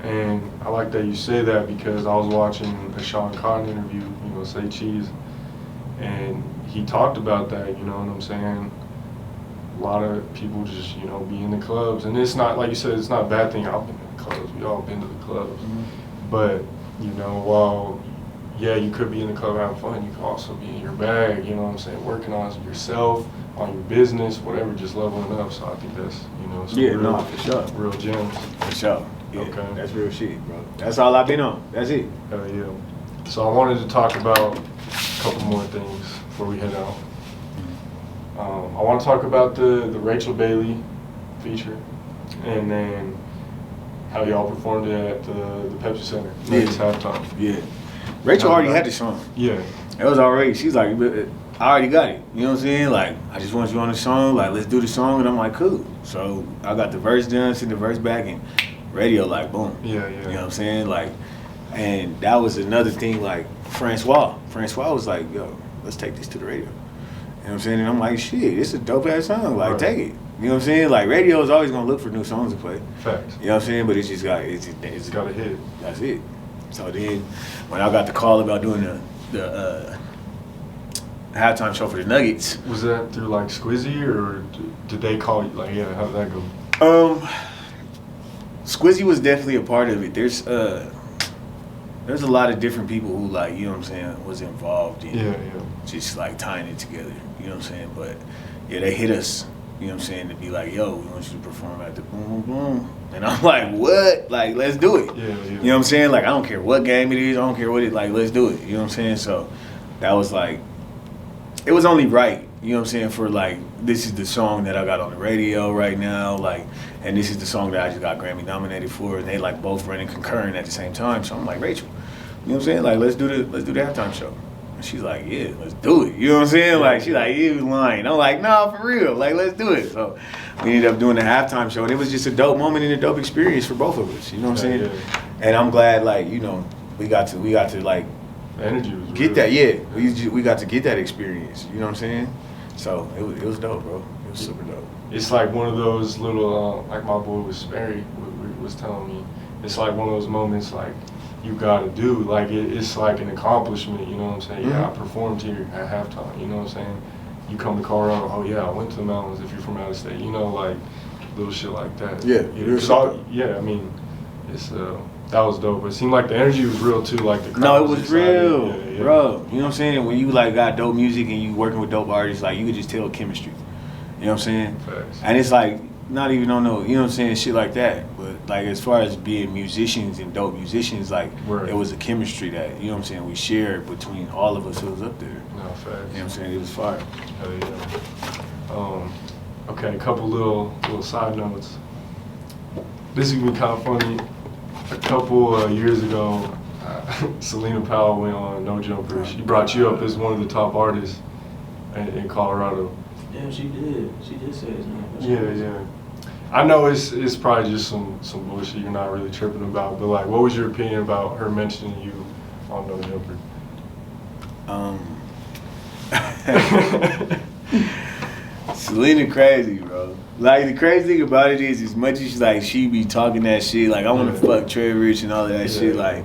And I like that you say that because I was watching a Sean Conn interview, Say Cheese, and he talked about that, you know what I'm saying? A lot of people just, be in the clubs. And it's not, like you said, it's not a bad thing. I've been in the clubs. We all been to the clubs. But, while, yeah, you could be in the club having fun, you can also be in your bag, you know what I'm saying? Working on yourself, on your business, whatever, just leveling up. So I think that's, some for sure. real gems. For sure. Yeah, Okay. That's real shit, bro. That's all I've been on. That's it. Hell yeah. So I wanted to talk about a couple more things before we head out. I want to talk about the Rachel Bailey feature, and then how y'all performed it at the Pepsi Center. Next halftime. Yeah. Rachel already had the song. Yeah. It was already, she's like, I already got it. You know what I'm saying? Like, I just want you on the song. Like, let's do the song. And I'm like, cool. So I got the verse done, sent the verse back, and radio, like, boom. Yeah. You know what I'm saying? Like, and that was another thing, like, Francois was like, yo, let's take this to the radio. You know what I'm saying? And I'm like, shit, it's a dope-ass song. Like, Right. take it. You know what I'm saying? Like, radio is always going to look for new songs to play. Facts. You know what I'm saying? But it's just got, it's Got a hit. That's it. So then, when I got the call about doing the halftime show for the Nuggets, Was that through like Squizzy, or did they call you? Like, yeah, how did that go? Squizzy was definitely a part of it. There's a lot of different people who, like, you know what I'm saying, was involved in Yeah. just like tying it together. You know what I'm saying? But yeah, they hit us. You know what I'm saying, to be like, yo, we want you to perform at the boom boom boom. And I'm like, what? Like, let's do it. Yeah. You know what I'm saying? Like, I don't care what game it is. I don't care what it, like, let's do it. You know what I'm saying? So that was like, it was only right. You know what I'm saying? For like, this is the song that I got on the radio right now. Like, and this is the song that I just got Grammy nominated for. And they like both running concurrent at the same time. So I'm like, Rachel, you know what I'm saying? Like, let's do the halftime show. And she's like, yeah, let's do it. You know what I'm saying? Like, she's like, you was lying. I'm like, nah, for real. Like, let's do it. So we ended up doing the halftime show, and it was just a dope moment and a dope experience for both of us. You know what I'm saying? Yeah. And I'm glad, like, we got to like The energy was get real. that. Yeah, we got to get that experience. You know what I'm saying? So it was dope, bro. It was super dope. It's like one of those little, like my boy was Sperry was telling me. It's like one of those moments like you gotta do. Like it's like an accomplishment. You know what I'm saying? Yeah, I performed here at halftime. You know what I'm saying? You come to Colorado. Oh yeah, I went to the mountains. If you're from out of state, like little shit like that. Yeah, I mean, it's that was dope. It seemed like the energy was real too. Like the crowd No, it was excited. real, Yeah. bro. You know what I'm saying? When you like got dope music and you working with dope artists, like you could just tell chemistry. You know what I'm saying? Facts. And it's like not even on no, you know what I'm saying, shit like that. But like as far as being musicians and dope musicians, like Right. it was a chemistry that, you know what I'm saying, we shared between all of us who was up there. No, facts. You know what I'm saying? It was fire. Hell yeah. Okay, a couple little side notes. This is gonna be kind of funny. A couple years ago, Celina Powell went on No Jumper. She brought you up as one of the top artists in Colorado. Yeah, she did. She did say his name. Yeah. I know it's probably just some bullshit you're not really tripping about, but like, what was your opinion about her mentioning you on No Jumper? Celina crazy, bro. Like the crazy thing about it is, as much as like she be talking that shit, like I want to fuck Trev and all of that shit, like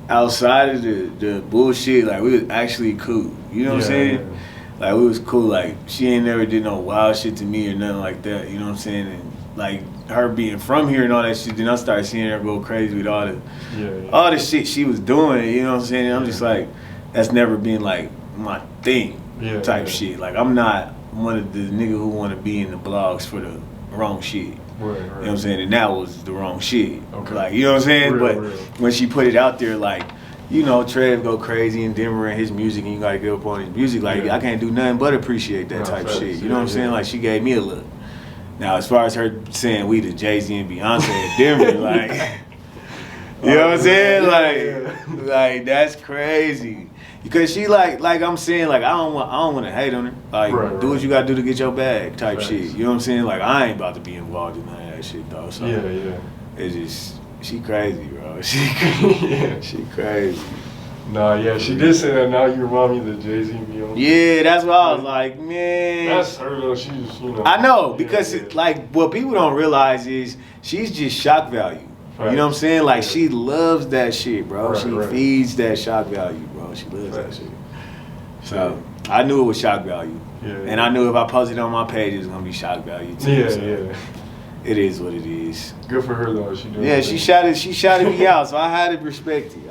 outside of the bullshit, like we was actually cool. You know what I'm saying? Yeah. Like we was cool. Like she ain't never did no wild shit to me or nothing like that. You know what I'm saying? And like her being from here and all that shit, then I started seeing her go crazy with all Yeah. the shit she was doing, you know what I'm saying? And I'm just like, that's never been like my thing type shit. Like I'm not one of the niggas who want to be in the blogs for the wrong shit. Right. You know what I'm saying? And that was the wrong shit. Okay. Like, you know what I'm saying? Real, but real. when she put it out there, like, you know, Trev go crazy in Denver and his music, and you gotta get up on his music. Like, I can't do nothing but appreciate that type facts. shit. You know what I'm saying? Like, she gave me a look. Now, as far as her saying we the Jay-Z and Beyonce at Denver, like, you know what I'm saying? Like that's crazy. Because she like I'm saying, like I don't want to hate on her. Like do what you gotta do to get your bag type shit. You know what I'm saying? Like I ain't about to be involved in none of that shit though. So it's just she crazy, bro. She crazy. Nah, yeah, she did say that. Now you remind me of the Jay-Z Beyonce. Yeah, that's why I was like, man. That's her though. She's, you know. I know because It, like what people don't realize is she's just shock value. Right. You know what I'm saying? Like she loves that shit, bro. Right, She feeds that shock value, bro. She loves that shit. So I knew it was shock value, and I knew if I posted it on my page, it was gonna be shock value too. So it is what it is. Good for her though. She doing she shouted me out, so I had to respect it.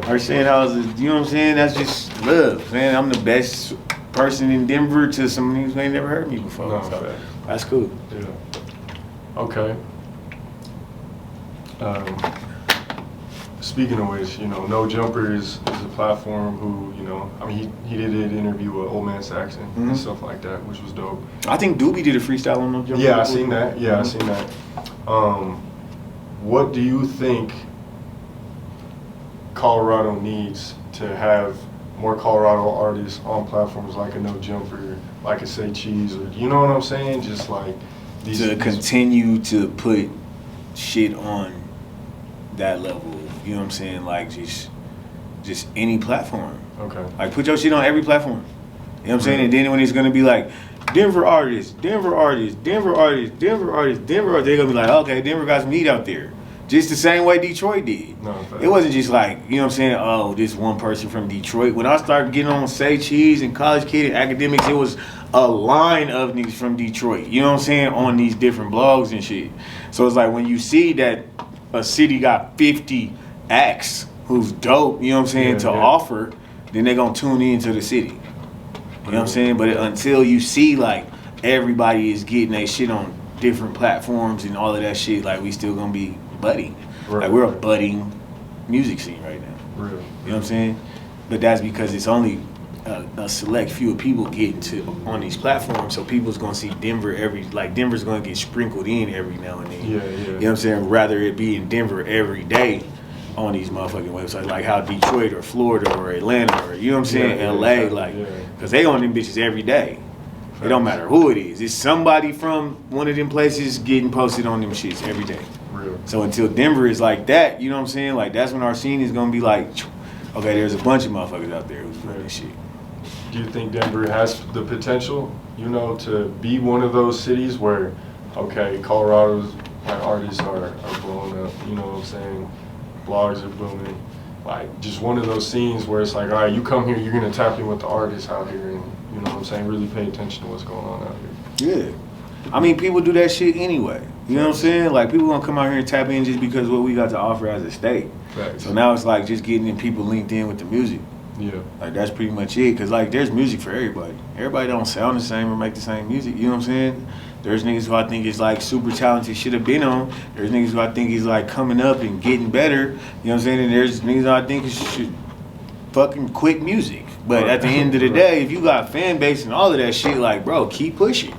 Her saying I was, you know what I'm saying? That's just love, man. I'm the best person in Denver to somebody who ain't never heard me before. No, so that's cool. Yeah. Okay. Speaking of which, you know, No Jumper is a platform who, you know, I mean, he did an interview with Old Man Saxon and stuff like that, which was dope. I think Doobie did a freestyle on No Jumper. Yeah, I seen that. Yeah, I seen that. What do you think Colorado needs to have more Colorado artists on platforms like a No Jumper, like a Say Cheese, or you know what I'm saying? Just like these continue to put shit on that level. You know what I'm saying? Like just any platform. Okay. Like put your shit on every platform. You know what I'm saying? And then when it's gonna be like Denver artists, they're gonna be like, okay, Denver got some heat out there. Just the same way Detroit did. No, it wasn't just like, you know what I'm saying, oh, this one person from Detroit. When I started getting on Say Cheese and College Kid and Academics, it was a line of niggas from Detroit, you know what I'm saying, on these different blogs and shit. So it's like when you see that a city got 50 acts who's dope, you know what I'm saying, to offer, then they gonna tune into the city. You know what I'm saying? But until you see like everybody is getting their shit on different platforms and all of that shit, like we still gonna be budding. Like we're a budding music scene right now. You know what I'm saying? But that's because it's only a select few of people getting to on these platforms, so people's gonna see Denver Denver's gonna get sprinkled in every now and then. You know what I'm saying? Rather it be in Denver every day on these motherfucking websites, like how Detroit or Florida or Atlanta or, you know what I'm saying, LA, because they on them bitches every day. It don't matter who it is. It's somebody from one of them places getting posted on them shits every day. So until Denver is like that, you know what I'm saying? Like that's when our scene is gonna be like, okay, there's a bunch of motherfuckers out there who's doing this shit. Do you think Denver has the potential, you know, to be one of those cities where, okay, Colorado's artists are blowing up, you know what I'm saying? Blogs are booming. Like just one of those scenes where it's like, all right, you come here, you're gonna tap in with the artists out here, and you know what I'm saying, really pay attention to what's going on out here. Yeah. I mean, people do that shit anyway. You know what I'm saying? Like, people gonna come out here and tap in just because of what we got to offer as a state. Facts. So now it's like just getting people linked in with the music. Yeah. Like, that's pretty much it. Because, like, there's music for everybody. Everybody don't sound the same or make the same music. You know what I'm saying? There's niggas who I think is, like, super talented, should have been on. There's niggas who I think is, like, coming up and getting better. You know what I'm saying? And there's niggas who I think should fucking quit music. But at the end of the day, if you got fan base and all of that shit, like, bro, keep pushing.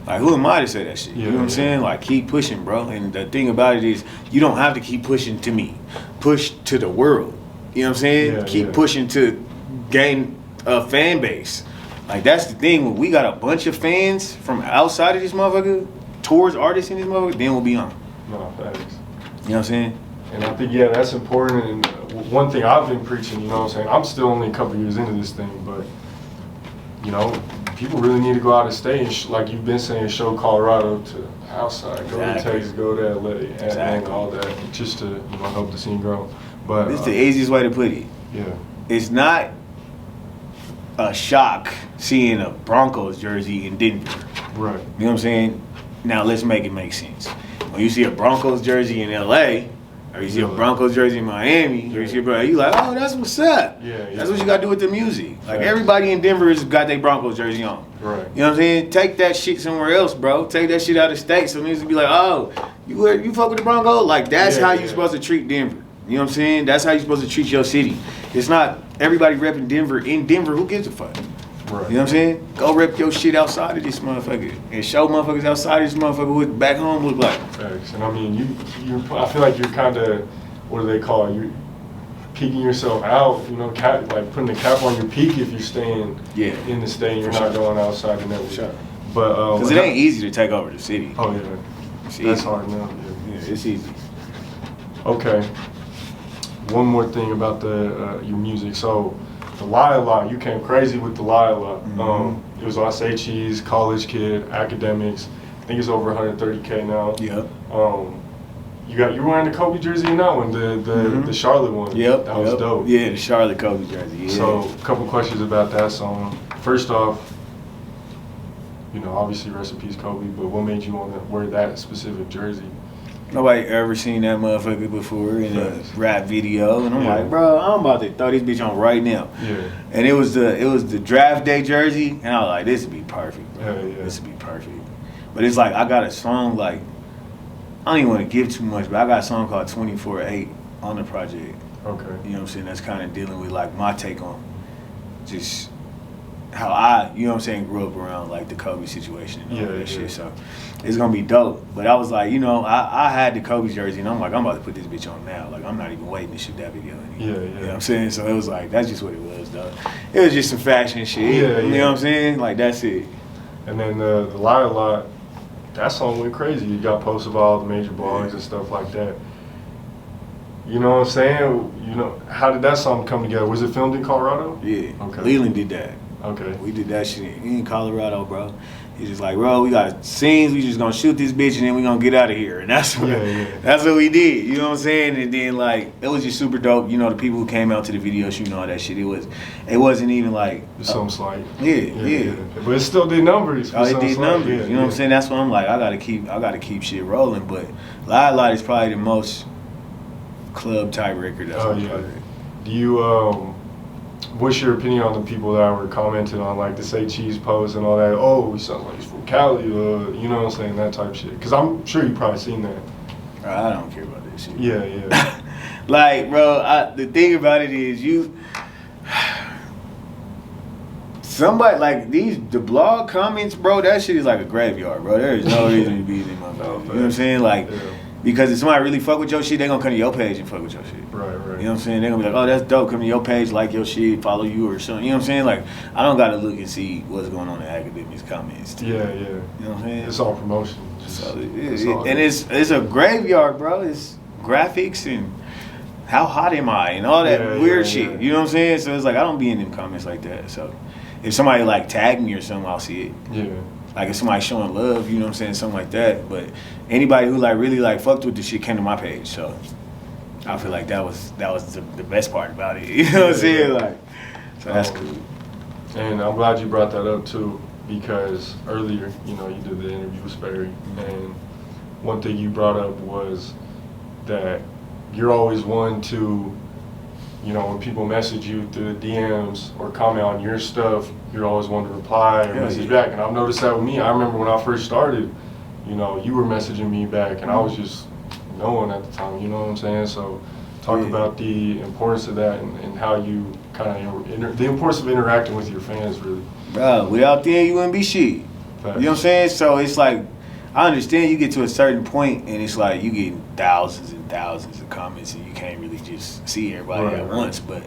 Like, who am I to say that shit? You know what I'm saying? Like, keep pushing, bro. And the thing about it is, you don't have to keep pushing to me. Push to the world. You know what I'm saying? Keep pushing to gain a fan base. Like, that's the thing. When we got a bunch of fans from outside of this motherfucker towards artists in this motherfucker, then we'll be on. No, thanks. You know what I'm saying? And I think, that's important. And one thing I've been preaching, you know what I'm saying? I'm still only a couple years into this thing, but, you know, people really need to go out of state and, like you've been saying, show Colorado to outside. Go to Texas, go to LA, and all that, just to, you know, help the scene grow. But it's the easiest way to put it. Yeah. It's not a shock seeing a Broncos jersey in Denver. Right. You know what I'm saying? Now let's make it make sense. When you see a Broncos jersey in LA, or you see a Broncos jersey in Miami, or you see you like, oh, that's what's up. That's what you gotta do with the music. Like everybody in Denver has got their Broncos jersey on. Right. You know what I'm saying? Take that shit somewhere else, bro. Take that shit out of state. So niggas be like, oh, you fuck with the Broncos? Like that's how you supposed to treat Denver. You know what I'm saying? That's how you supposed to treat your city. It's not everybody repping Denver in Denver. Who gives a fuck? Right. You know what I'm saying? Go rep your shit outside of this motherfucker and show motherfuckers outside of this motherfucker what back home look like. Thanks. And I mean, you I feel like you're kind of, what do they call it? You're peaking yourself out, you know, like putting the cap on your peak if you're staying in the state and you're not going outside and everything. Sure. But because it ain't easy to take over the city. Oh yeah, it's that's easy. hard now. Yeah, it's easy. Okay. One more thing about the your music. So the Lie a Lot, you came crazy with the Lie a Lot. It was on Say Cheese, College Kid, Academics. I think it's over 130K now. Yep. You were wearing the Kobe jersey in that one, the Charlotte one. Yep. That was dope. Yeah, the Charlotte Kobe jersey. Yeah. So a couple questions about that song. First off, you know, obviously rest in peace Kobe, but what made you want to wear that specific jersey? Nobody ever seen that motherfucker before in a rap video, and I'm like, bro, I'm about to throw this bitch on right now. Yeah. And it was the draft day jersey, and I was like, this would be perfect. Bro. Yeah. This would be perfect. But it's like I got a song like I don't even want to give too much, but I got a song called 24/8 on the project. Okay. You know what I'm saying? That's kind of dealing with like my take on just how I, you know what I'm saying, grew up around like the Kobe situation and all that shit. So it's gonna be dope. But I was like, you know, I had the Kobe jersey and I'm like, I'm about to put this bitch on now. Like I'm not even waiting to shoot that video anymore. Yeah. You know what I'm saying? So it was like, that's just what it was, though. It was just some fashion shit. Yeah. You know what I'm saying? Like that's it. And then the Lie a Lot, that song went crazy. You got posted by all the major blogs and stuff like that. You know what I'm saying? You know, how did that song come together? Was it filmed in Colorado? Yeah. Okay. Leland did that. Okay. We did that shit in Colorado, bro. He's just like, bro, we got scenes. We just gonna shoot this bitch and then we gonna get out of here. And that's what that's what we did. You know what I'm saying? And then like it was just super dope. You know, the people who came out to the video shooting all that shit. It wasn't even like some slight. Yeah. But it still did numbers. Oh, it did numbers. You know what I'm saying? That's what I'm like. I gotta keep shit rolling. But Lie a Lot is probably the most club type record that's on the project. Do you what's your opinion on the people that were commenting on like the Say Cheese post and all that? Oh, he sounds like he's from Cali, you know what I'm saying, that type of shit. Because I'm sure you probably seen that. I don't care about that shit. Yeah. Like, bro, the thing about it is somebody like the blog comments, bro. That shit is like a graveyard, bro. There is no reason to be in my phone. You know what I'm saying? Like. Yeah. Because if somebody really fuck with your shit, they gonna come to your page and fuck with your shit. Right. You know what I'm saying? They gonna be like, oh, that's dope. Come to your page, like your shit, follow you or something. You know what I'm saying? Like, I don't gotta look and see what's going on in Academics comments. Too. Yeah. You know what I'm saying? It's all promotion. It's a graveyard, bro. It's graphics and how hot am I and all that weird shit. You know what I'm saying? So it's like I don't be in them comments like that. So if somebody like tag me or something, I'll see it. Yeah. Like if somebody showing love, you know what I'm saying, something like that. But anybody who like really like fucked with the shit came to my page, so I feel like that was the best part about it. You know what I'm saying? Like, so that's cool. And I'm glad you brought that up too, because earlier, you know, you did the interview with Sperry, and one thing you brought up was that you're always one to, you know, when people message you through the DMs or comment on your stuff, you're always one to reply or message back. And I've noticed that with me. I remember when I first started, you know, you were messaging me back, and I was just knowing at the time, you know what I'm saying? So talk about the importance of that and how you kind of, the importance of interacting with your fans, really. Bro, without them, you wouldn't be shit. Facts. You know what I'm saying? So it's like, I understand you get to a certain point, and it's like you get thousands and thousands of comments, and you can't really just see everybody at once. But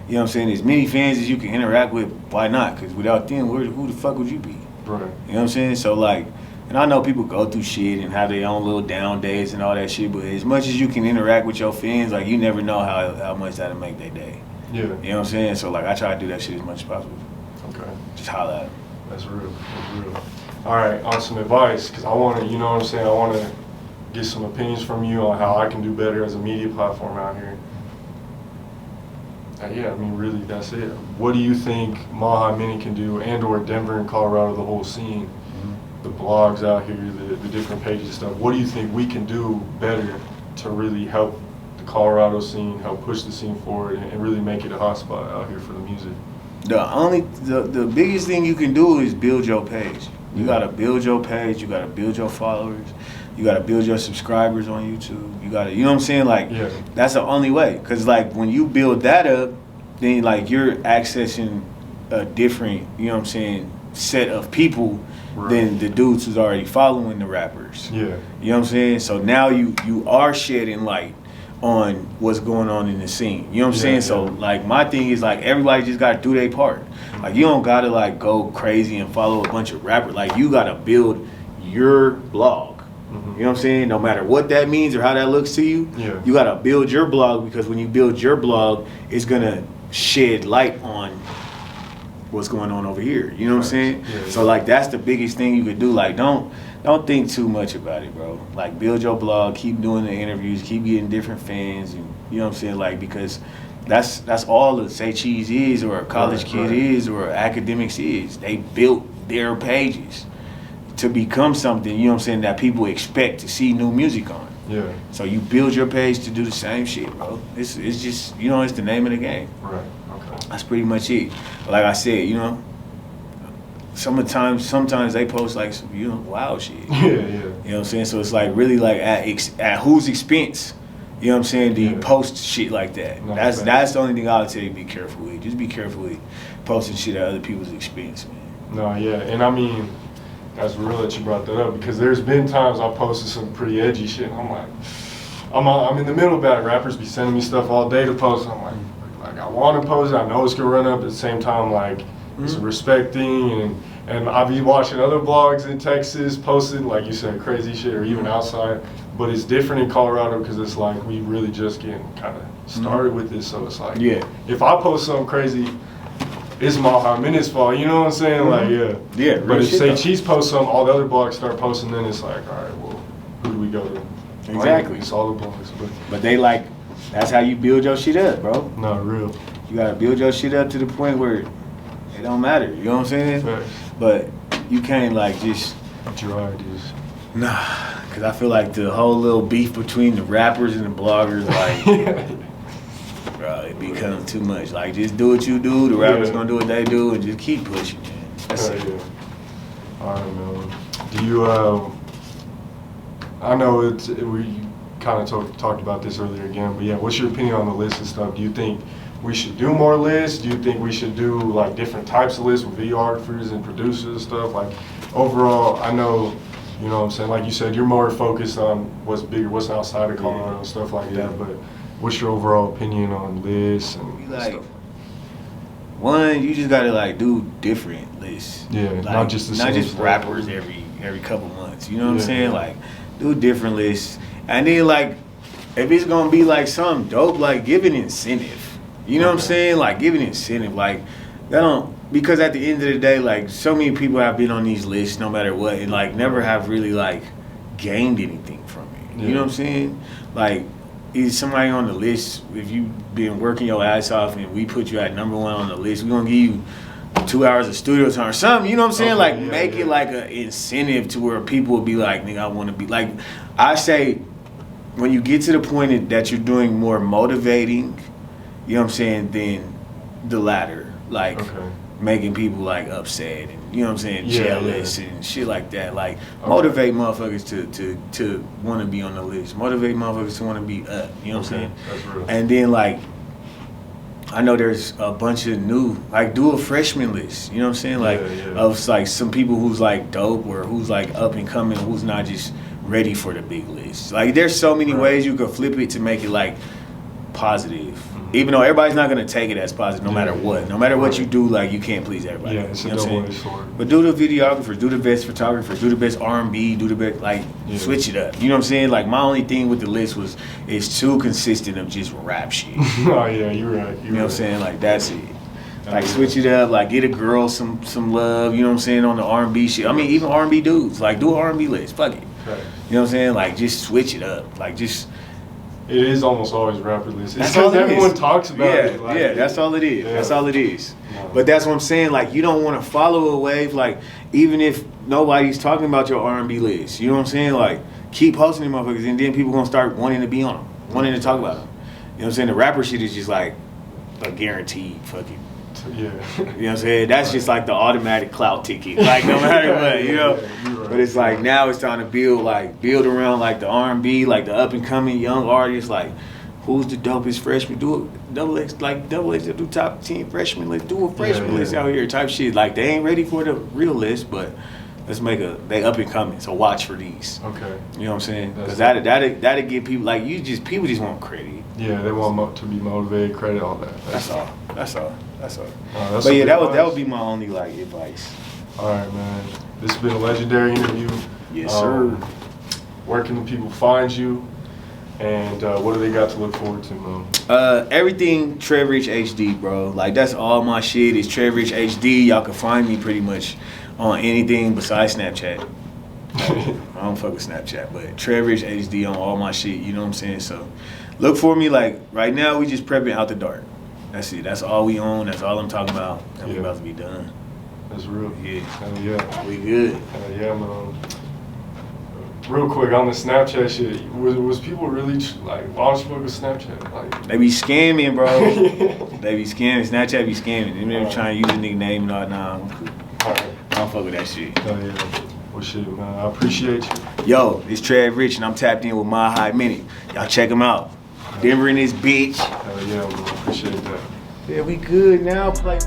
you know what I'm saying? As many fans as you can interact with, why not? Because without them, who the fuck would you be? Right. You know what I'm saying? So like, and I know people go through shit and have their own little down days and all that shit, but as much as you can interact with your fans, like you never know how much that'll make their day. Yeah. You know what I'm saying? So like, I try to do that shit as much as possible. Okay. Just holla at them. That's real. All right, on some advice, because I want to, you know what I'm saying, I want to get some opinions from you on how I can do better as a media platform out here. Yeah, I mean, really, that's it. What do you think Maha Mini can do, and or Denver and Colorado, the whole scene, the blogs out here, the different pages and stuff. What do you think we can do better to really help the Colorado scene, help push the scene forward, and really make it a hotspot out here for the music? The biggest thing you can do is build your page. You gotta build your page. You gotta build your followers. You gotta build your subscribers on YouTube. You gotta, you know what I'm saying? Like, that's the only way. Cause like when you build that up, then like you're accessing a different, you know what I'm saying, set of people than the dudes who's already following the rappers. Yeah. You know what I'm saying? So now you are shedding light on what's going on in the scene. You know what I'm saying? So like my thing is like everybody just gotta do their part. Like you don't gotta like go crazy and follow a bunch of rappers. Like you gotta build your blog. You know what I'm saying? No matter what that means or how that looks to you, you gotta build your blog, because when you build your blog, it's gonna shed light on what's going on over here. You know what I'm saying? So like that's the biggest thing you could do. Like don't think too much about it, bro. Like build your blog, keep doing the interviews, keep getting different fans, and you know what I'm saying? Like because that's all that Say Cheese is, or a college kid is, or academics is. They built their pages to become something, you know what I'm saying, that people expect to see new music on. Yeah. So you build your page to do the same shit, bro. It's just, you know, it's the name of the game. Right. Okay. That's pretty much it. Like I said, you know, sometimes they post like some, you know, wild shit. Yeah. You know what I'm saying? So it's like really like at whose expense, you know what I'm saying, do you post shit like that? No, that's the only thing I would tell you, be careful with. Just be careful with posting shit at other people's expense, man. No, yeah. And I mean, that's real that you brought that up, because there's been times I posted some pretty edgy shit, and I'm like, I'm in the middle about it. Rappers be sending me stuff all day to post, and I'm like I want to post it. I know it's gonna run up. At the same time, like it's a respect thing, and I be watching other blogs in Texas posted, like you said, crazy shit, or even outside. But it's different in Colorado because it's like we really just getting kind of started with this. So it's like, if I post something crazy, it's my minutes fault, you know what I'm saying? Like, yeah. But if Say Cheese posts something, all the other blogs start posting, then it's like, all right, well, who do we go to? Exactly. It's all the blogs. But they like, that's how you build your shit up, bro. Not real. You gotta build your shit up to the point where it don't matter. You know what I'm saying? Facts. But you can't like just. What's your ideas? Nah, because I feel like the whole little beef between the rappers and the bloggers, like. Bro, it becomes too much. Like, just do what you do. The rappers gonna do what they do, and just keep pushing, man. That's it. Yeah. All right, man. Do you? I know we kind of talked about this earlier again, but yeah, what's your opinion on the list and stuff? Do you think we should do more lists? Do you think we should do like different types of lists with videographers and producers and stuff? Like, overall, I know, you know what I'm saying? Like you said, you're more focused on what's bigger, what's outside of Colorado and stuff like that, but what's your overall opinion on lists and like, stuff? One, you just gotta like do different lists. Yeah, like, not just the not same just stuff. rappers every couple months. You know what I'm saying? Like, do different lists, and then like, if it's gonna be like something dope, like give an incentive. You know what I'm saying? Like, give an incentive. Like, that don't, because at the end of the day, like, so many people have been on these lists, no matter what, and like never have really like gained anything from it. You know what I'm saying? Like, is somebody on the list, if you've been working your ass off and we put you at number 1 on the list, we're gonna give you 2 hours of studio time or something, you know what I'm saying? Like, make it like an incentive to where people will be like, nigga, I wanna be, like, I say, when you get to the point that you're doing more motivating, you know what I'm saying, than the latter, like, making people like upset and, you know what I'm saying, jealous and shit like that. Like, motivate motherfuckers to want to be on the list. Motivate motherfuckers to want to be up. You know what I'm saying? That's real. And then like, I know there's a bunch of new, like, do a freshman list. You know what I'm saying? Like, of like some people who's like dope or who's like up and coming, who's not just ready for the big list. Like, there's so many ways you could flip it to make it like positive. Even though everybody's not gonna take it as positive, no matter what. No matter what you do, like, you can't please everybody. Yeah, it's you a know double-edged sword. But do the videographers, do the best photographers, do the best R&B, do the best, like, switch it up. You know what I'm saying? Like, my only thing with the list was it's too consistent of just rap shit. Oh yeah, you're right. You know what I'm saying? Like, that's it. Like, switch it up. Like, get a girl some love. You know what I'm saying, on the R&B shit. I mean, even R&B dudes. Like, do an R&B list. Fuck it. Right. You know what I'm saying? Like, just switch it up. Like, just It is almost always rapper list. It's That's all because it everyone is. talks about it. Like, yeah, that's all it is. Yeah. That's all it is. No. But that's what I'm saying. Like, you don't want to follow a wave. Like, even if nobody's talking about your R&B list, you know what I'm saying? Like, keep posting them motherfuckers, and then people gonna start wanting to be on them, wanting to talk about them. You know what I'm saying? The rapper shit is just like a guaranteed fucking. Yeah. You know what I'm saying? That's just like the automatic clout ticket. Like, no matter what, you know? Yeah, you're right. But it's like now it's time to build around like the R&B, like the up and coming young artists. Like, who's the dopest freshman? Do it double X to do top 10 freshmen. Let's do a freshman list out here type shit. Like, they ain't ready for the real list, but let's make they up and coming. So watch for these. Okay. You know what I'm saying? Because That's that'll get people like people just want credit. Yeah, they want to be motivated, credit, all that. That's all. That's all. That's But some yeah, good that would advice. be my only like advice. All right, man. This has been a legendary interview. Yes, sir. Where can the people find you? And what do they got to look forward to, man? Everything Trev Rich HD, bro. Like, that's all my shit is Trev Rich HD. Y'all can find me pretty much on anything besides Snapchat. I don't fuck with Snapchat, but Trev Rich HD on all my shit. You know what I'm saying? So look for me. Like, right now we just prepping Out the Dark. That's it. That's all we own. That's all I'm talking about. And we about to be done. That's real. Yeah. Hell yeah. We good. Hell yeah, man. Real quick on the Snapchat shit, was people really like launch with Snapchat? Like, They be scamming, bro. They be scamming. Snapchat be scamming. They be trying to use a nigga name and all. Nah, I'm cool. all right. I don't fuck with that shit. Hell yeah. Well, shit, man. I appreciate you. Yo, it's Trev Rich, and I'm tapped in with My High Minute. Y'all check him out. Denver in this bitch. Hell yeah, man. Appreciate that. Yeah, we good now. Play.